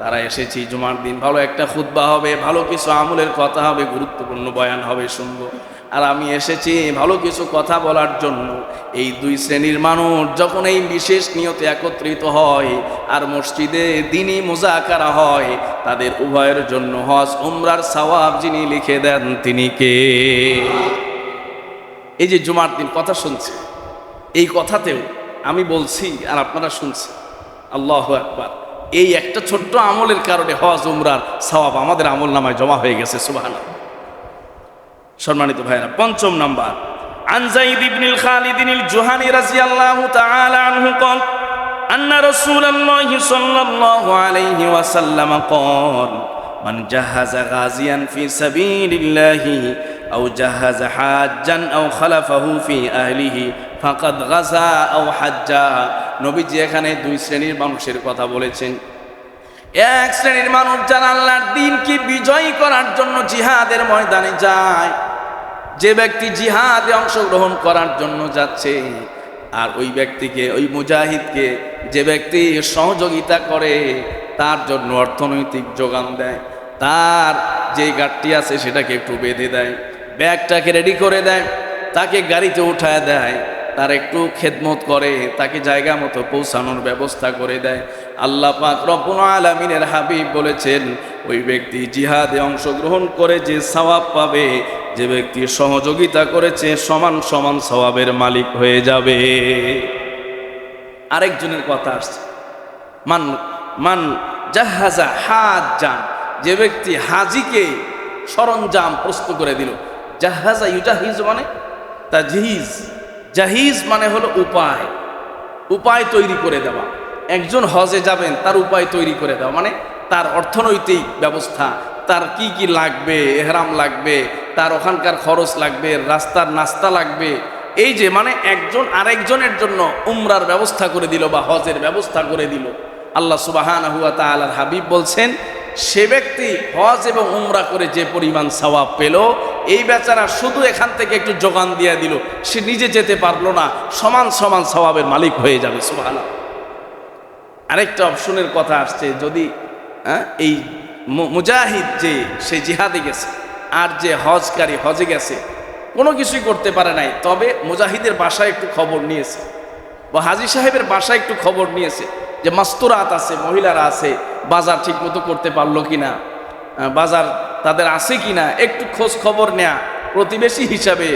তারা এসেছি জুমার দিন, ভালো একটা খুতবা হবে, ভালো কিছু আমলের কথা হবে, গুরুত্বপূর্ণ বয়ান হবে শুনবো। আর আমি এসেছি ভালো কিছু কথা বলার জন্য। এই 2 শ্রেণীর মানুষ যখন এই বিশেষ নিয়তে একত্রিত হয় আর মসজিদে দ্বীনি মুযাকারা হয়, তাদের উভয়ের জন্য হজ উমরার সওয়াব যিনি লিখে দেন তিনি কে? এই যে জুমার দিন কথা শুনছে, এই কথাতেও আমি বলছি আর আপনারা শুনছেন, আল্লাহু আকবার, এই একটা ছোট্ট আমলের কারণে হজ উমরার সওয়াব আমাদের আমল নামায় জমা হয়ে গেছে। সুবহানাল্লাহ। সম্মানিত ভাইরা, 5ম নাম্বার, আন যায়েদ ইবনুল খালিদ আল জুহানী রাদিয়াল্লাহু তাআলা আনহু قال أن رسول الله صلى الله عليه وسلم قال من جهز غازيا في سبيل الله أو جهز حاجا أو خلفه في أهله فقد غزا أو حجا। নবীজি এখানে 2 শ্রেণীর মানুষের কথা বলেছেন। 1 শ্রেণীর মানুষ যারা আল্লাহর দ্বীনকে বিজয়ী করার জন্য জিহাদের ময়দানে যায়, যে ব্যক্তি জিহাদে অংশগ্রহণ করার জন্য যাচ্ছে, আর ওই ব্যক্তিকে, ওই মুজাহিদকে যে ব্যক্তি সহযোগিতা করে, তার জন্য অর্থনৈতিক যোগান দেয়, তার যে গাড়িটি আছে সেটাকে একটু বেঁধে দেয়, ব্যাগটাকে রেডি করে দেয়, তাকে গাড়িতে উঠায় দেয়, তার একটু খেদমত করে, তাকে জায়গা মতো পৌঁছানোর ব্যবস্থা করে দেয়। আল্লাহ পাক রব্বুল আলামিনের হাবিব বলেছেন, ওই ব্যক্তি জিহাদে অংশগ্রহণ করে যে সওয়াব পাবে, যে ব্যক্তি সহযোগিতা করেছে সমান সমান সওয়াবের মালিক হয়ে যাবে। আরেকজনের কথা আসছে, মান মান জাহাজা হাজ্জান, যে ব্যক্তি হাজিকে সরঞ্জাম প্রস্তুত করে দিল। জাহাজা ইউজাহিজ মানে তাজহিজ, জাহিজ মানে হলো উপায়, উপায় তৈরি করে দেওয়া। একজন হজে যাবেন, তার উপায় তৈরি করে দেওয়া মানে তার অর্থনৈতিক ব্যবস্থা, তার কি কি লাগবে, এহরাম লাগবে, তার ওখানকার খরচ লাগবে, রাস্তার নাস্তা লাগবে, এই যে মানে একজন আরেকজনের জন্য উমরার ব্যবস্থা করে দিল বা হজের ব্যবস্থা করে দিল। আল্লাহ সুবহানাহু ওয়া তাআলার হাবিব বলছেন, সে ব্যক্তি হজ এবং উমরা করে যে পরিমাণ সওয়াব পেল, এই বেচারা শুধু এখান থেকে একটু যোগান দিয়ে দিল, সে নিজে যেতে পারলো না, সমান সমান সওয়াবের মালিক হয়ে যাবে। সুবহানাল্লাহ। আরেকটা অপশনের কথা আসছে, যদি এই মুজাহিদ যে সে জিহাদে গেছে আর যে হজকারী হজে গেছে, কোনো কিছুই করতে পারে নাই, তবে মুজাহিদের বাসায় একটু খবর নিয়েছে বা হাজী সাহেবের বাসায় একটু খবর নিয়েছে যে মাস্তুরাত আছে, মহিলারা আছে, বাজার ঠিক মতো করতে পারলো কিনা, বাজার তাদের আছে কিনা, একটু খোঁজ খবর নেয়া। প্রতিবেশী হিসাবে,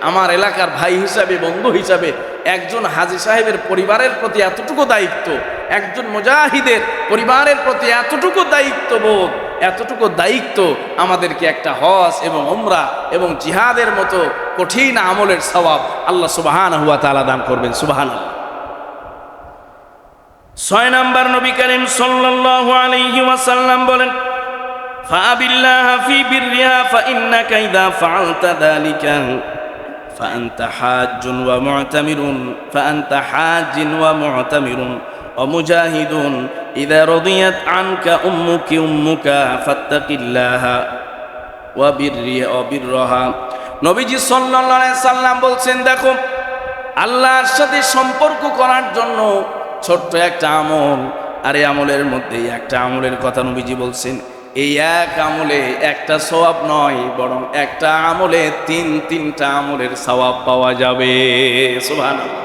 আমার এলাকার ভাই হিসাবে, বন্ধু হিসাবে একজন হাজী সাহেবের পরিবারের প্রতি এতটুকু দায়িত্ব, একজন মুজাহিদের পরিবারের প্রতি এতটুকু দায়িত্ববোধ, এতটুকু দায়িত্ব, আমাদেরকে একটা হজ এবং উমরা এবং জিহাদের মতো কঠিন আমলের সওয়াব আল্লাহ সুবহানাহু ওয়া তাআলা দান করবেন। সুবহানাল্লাহ। 6 নাম্বার, নবী করিম সাল্লাল্লাহু আলাইহি ওয়াসাল্লাম বলেন, ফাবিল্লাহি ফি বিররিহা ফাইন্নাকা ইযা ফাআলতা যালিকা ফাআনতা হাজ্জুন ওয়া মু'তামিরুন ফাআনতা হাজ্জুন ওয়া মু'তামিরুন ওয়া মুজাহিদুন ইযা রাদিয়াত আনকা উম্মুকা ফাত্তাকিল্লাহা ওয়া বিররিহা। নবীজি সাল্লাল্লাহু আলাইহি সাল্লাম বলছেন, দেখো, আল্লাহর সাথে সম্পর্ক করার জন্য ছোট্ট একটা আমল, আর এই আমলের মধ্যে একটা আমলের কথা নবীজি বলছেন, এই এক আমলে একটা সওয়াব নয়, বরং একটা আমলে 3টা আমলের সওয়াব পাওয়া যাবে। সুবহানাল্লাহ।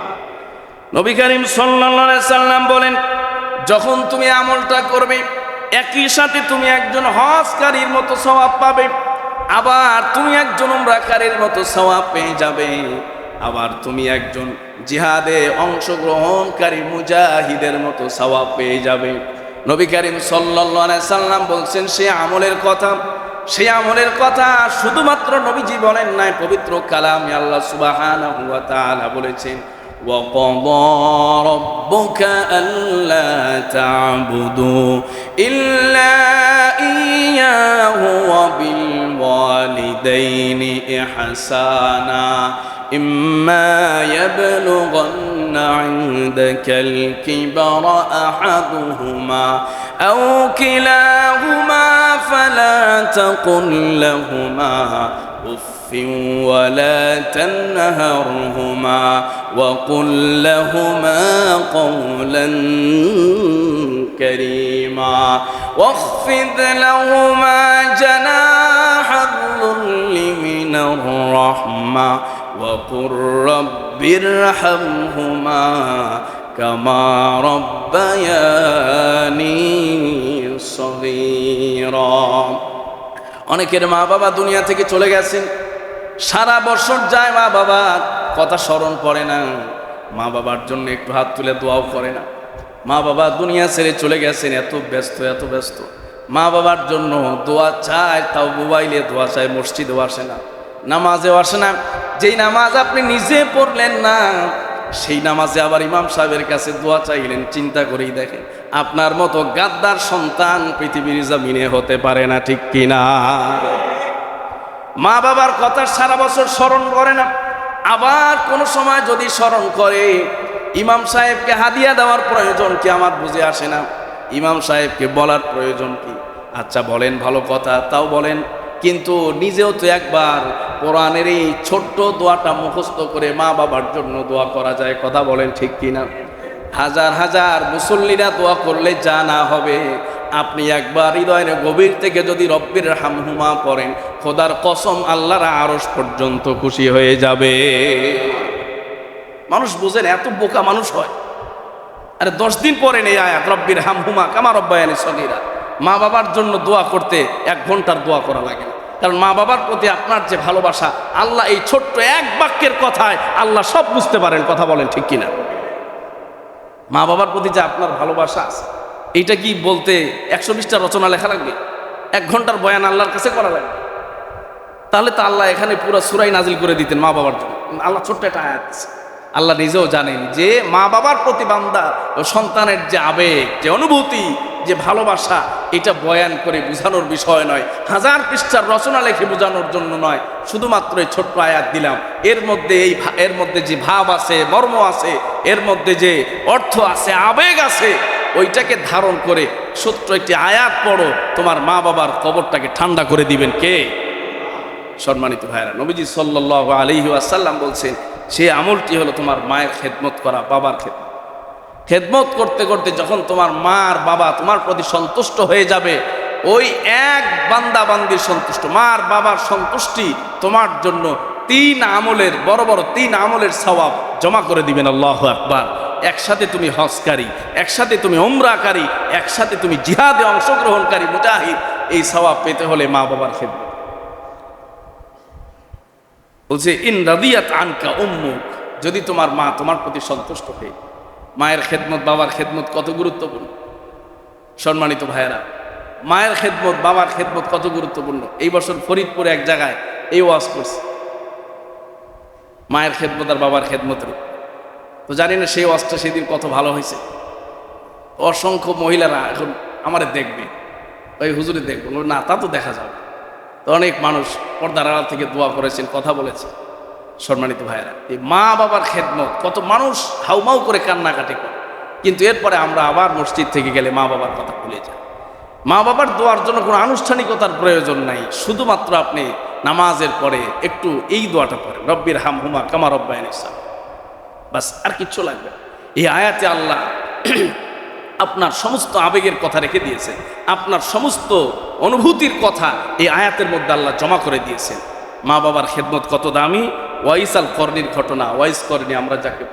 নবী করিম সাল্লাল্লাহু আলাইহি সাল্লাম বলেন, যখন তুমি আমলটা করবে, একই সাথে তুমি একজন হজকারীর মতো সওয়াব পাবে, আবার তুমি একজন উমরাকারীর মতো সওয়াব পেয়ে যাবে। আবার তুমি একজন জিহাদে অংশগ্রহণকারী মুজাহিদের মতো সওয়াব পেয়ে যাবে। নবী করিম সাল্লাল্লাহু আলাইহি সাল্লাম বলছেন সেই আমলের কথা শুধুমাত্র নবীজি বলেন নাই, পবিত্র কালামে আল্লাহ সুবহানাহু ওয়া তাআলা বলেছেন, ওয়া ক্বাদা রাব্বুকা আল্লা তা'বুদু ইল্লা ইয়্যাহু ওয়া বিল ওয়ালিদাইনি ইহসানা ইম্মা ইয়াবলুগান্না ইনদাকাল কিবরা আহাদুহুমা আও কিলাহুমা ফালা তাকুল লাহুমা উফফিন ওয়ালা তানহারহুমা ওয়াকুল লাহুমা কওলান কারীমা ওয়াখফিদ লাহুমা জানাহাল যুল্লি মিনার রাহমা وقل رب ارحمهما كما ربياني صغيرا। অনেকের মা বাবা দুনিয়া থেকে চলে গেছেন, সারা বছর যায় মা বাবার কথা স্মরণ করে না, মা বাবার জন্য একটু হাত তুলে দোয়াও করে না। মা বাবা দুনিয়া ছেড়ে চলে গেছেন, এত ব্যস্ত মা বাবার জন্য দোয়া চায়, তাও মোবাইলে দোয়া চায়, মসজিদেও আসে না, নামাজেও আসে না। যেই নামাজ আপনি নিজে পড়লেন না, সেই নামাজে আবার ইমাম সাহেবের কাছে দোয়া চাইলেন। চিন্তা করেই দেখেন, আপনার মতো গাদ্দার সন্তান পৃথিবীর জমিনে হতে পারে না, ঠিক কিনা? মা বাবার কথা সারা বছর স্মরণ করে না, আবার কোন সময় যদি স্মরণ করে, ইমাম সাহেবকে হাদিয়া দেওয়ার প্রয়োজন কি আমার বুঝে আসে না। ইমাম সাহেবকে বলার প্রয়োজন কি? আচ্ছা বলেন, ভালো কথা, তাও বলেন, কিন্তু নিজেও তো একবার কোরআনের এই ছোট্ট দোয়াটা মুখস্থ করে মা বাবার জন্য দোয়া করা যায়, কথা বলেন ঠিক কিনা? হাজার হাজার মুসল্লিরা দোয়া করলে যা না হবে, আপনি একবার হৃদয়ের গভীর থেকে যদি রব্বির হামহুমা পড়েন, খোদার কসম আল্লাহর আরশ পর্যন্ত খুশি হয়ে যাবে। মানুষ বুঝেন, এত বোকা মানুষ হয়। আরে 10 দিন পরে নেই আয়াত রব্বির হামহুমা কামা রব্বায়ানি সগীরা। মা বাবার জন্য দোয়া করতে 1 ঘন্টার দোয়া করা লাগে না, কারণ মা বাবার প্রতি আপনার যে ভালোবাসা, আল্লাহ এই ছোট্ট এক বাক্যের কথায় আল্লাহ সব বুঝতে পারেন, কথা বলেন ঠিক কিনা? মা বাবার প্রতি যে আপনার ভালোবাসা আছে, এইটা কি বলতে 120টা রচনা লেখা লাগবে? 1 ঘন্টার বয়ান আল্লাহর কাছে করা লাগবে? তাহলে তো আল্লাহ এখানে পুরো সূরাই নাজিল করে দিতেন মা বাবার জন্য। আল্লাহ ছোট্ট একটা আয়াত আছে। আল্লাহ নিজেও জানেন যে মা বাবার প্রতি বান্দা ও সন্তানের যে আবেগ, যে অনুভূতি, যে ভালোবাসা, এটা বয়ান করে বোঝানোর বিষয় নয়, 1000 পৃষ্ঠার রচনা লিখে বোঝানোর জন্য নয়। শুধুমাত্র এই ছোট্ট আয়াত দিলাম, এর মধ্যে যে ভাব আছে, মর্ম আছে, এর মধ্যে যে অর্থ আছে, আবেগ আছে, ওইটাকে ধারণ করে ছোট্ট একটি আয়াত পড়ো, তোমার মা বাবার কবরটাকে ঠান্ডা করে দিবেন কে? সম্মানিত ভাইরা, নবীজি সাল্লাল্লাহু আলাইহি ওয়াসাল্লাম বলছেন, সেই আমলটি হলো তোমার মায়ের খেদমত করা, বাবার খেদমত করতে করতে যখন তোমার মা আর বাবা তোমার প্রতি সন্তুষ্ট হয়ে যাবে, ওই এক বান্দা বান্দির সন্তুষ্ট, মার বাবার সন্তুষ্টি তোমার জন্য 3 আমলের বড় 3 আমলের সওয়াব জমা করে দিবেন। আল্লাহু আকবার। একসাথে তুমি হজকারী, একসাথে তুমি উমরাকারী, একসাথে তুমি জিহাদে অংশগ্রহণকারী মুজাহিদ, এই সওয়াব পেতে হলে মা বাবার খেদমত। বলছে ইন রাদিয়াত আনকা উম্মুক, যদি তোমার মা তোমার প্রতি সন্তুষ্ট হয়ে। মায়ের খেদমত, বাবার খেদমত কত গুরুত্বপূর্ণ সম্মানিত ভাইয়েরা। মায়ের খেদমত, বাবার খেদমত কত গুরুত্বপূর্ণ। এই বছর ফরিদপুরে এক জায়গায় এই ওয়াজ করছে মায়ের খেদমত আর বাবার খেদমতের। তো জানি না সেই ওয়াজটা সেদিন কত ভালো হয়েছে। অসংখ্য মহিলারা এখন আমারে দেখবে, ওই হুজুরে দেখবে, না তা তো দেখা যাবে। তো অনেক মানুষ পর্দার আড়াল থেকে দোয়া করেছেন, কথা বলেছে। সম্মানিত ভাইয়েরা, এই মা বাবার খেদমত কত মানুষ হাউমাউ করে কান্নাকাটি করে, কিন্তু এরপরে আমরা আবার মসজিদ থেকে গেলে মা বাবার কথা ভুলে যাই। মা বাবার দোয়ার জন্য কোনো আনুষ্ঠানিকতার প্রয়োজন নাই, শুধুমাত্র আপনি নামাজের পরে একটু এই দোয়াটা পড়েন, রব্বির হামহুমা কামা রব্বায়ানি সগীরা, বাস, আর কিচ্ছু লাগবে। এই আয়াতে আল্লাহ আপনার সমস্ত আবেগের কথা রেখে দিয়েছে, আপনার সমস্ত অনুভূতির কথা এই আয়াতের মধ্যে আল্লাহ জমা করে দিয়েছেন। মা বাবার খেদমত কত দামি। ওয়াইস আল করনির ঘটনা, ওয়াইস করনি আমরা যাকে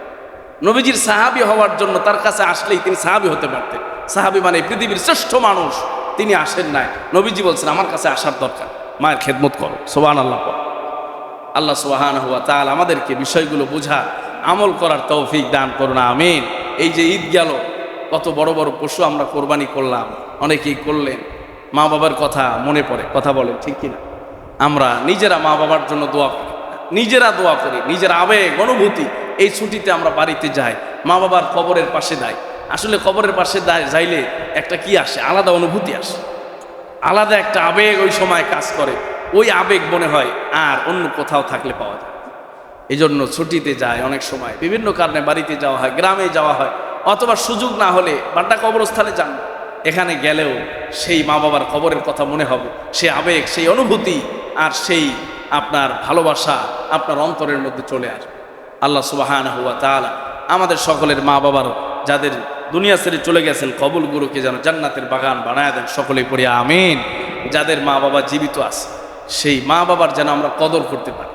নবীজির সাহাবী হওয়ার জন্য তার কাছে আসলেই তিনি সাহাবী হতে পারতেন। সাহাবী মানে পৃথিবীর শ্রেষ্ঠ মানুষ, তিনি আসেন নাই। নবীজি বলছেন আমার কাছে আসার দরকার, মায়ের খেদমত করো, সুবহানাল্লাহ। আল্লাহ সুবহানাহু ওয়া তাআলা আমাদেরকে বিষয়গুলো বোঝা আমল করার তৌফিক দান করুন, আমিন। এই যে ঈদ গেল, কত বড় বড় পশু আমরা কোরবানি করলাম, অনেকেই করলেন। মা বাবার কথা মনে পড়ে, কথা বলেন ঠিক কিনা? আমরা নিজেরা মা বাবার জন্য দোয়া করি, নিজেরা দোয়া করি, নিজের আবেগ অনুভূতি এই ছুটিতে আমরা বাড়িতে যাই, মা বাবার কবরের পাশে যাই। আসলে কবরের পাশে যাইলে একটা কি আসে, আলাদা অনুভূতি আসে, আলাদা একটা আবেগ ওই সময় কাজ করে। ওই আবেগ মনে হয় আর অন্য কোথাও থাকলে পাওয়া যায়। এই জন্য ছুটিতে যায়, অনেক সময় বিভিন্ন কারণে বাড়িতে যাওয়া হয়, গ্রামে যাওয়া হয়, অথবা সুযোগ না হলে বাড্ডা কবরস্থানে যান। এখানে গেলেও সেই মা বাবার কবরের কথা মনে হবে, সেই আবেগ, সেই অনুভূতি আর সেই আপনার ভালোবাসা আপনার অন্তরের মধ্যে চলে আসবে। আল্লাহ সুবহানাহু ওয়া তাআলা আমাদের সকলের মা বাবার যাদের দুনিয়া ছেড়ে চলে গেছেন কবরগুলোকে যেন জান্নাতের বাগান বানায় দেন, সকলেই পড়ি আমিন। যাদের মা বাবা জীবিত আছে সেই মা বাবার যেন আমরা কদর করতে পারি।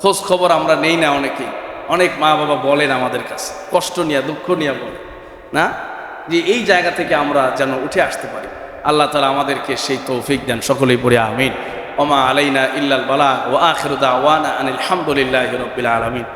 খোঁজ খবর আমরা নেই না, অনেকেই, অনেক মা বাবা বলেন আমাদের কাছে, কষ্ট নিয়ে দুঃখ নিয়ে বলে না, যে এই জায়গা থেকে আমরা যেন উঠে আসতে পারি। আল্লাহ তাআলা আমাদেরকে সেই তৌফিক দেন, সকলেই পড়ি আমিন। ওমা আলাইনা ইল্লাল বালাগ ওয়া আখিরু দাওয়ানা আনিল হামদুলিল্লাহি রাব্বিল আলামিন।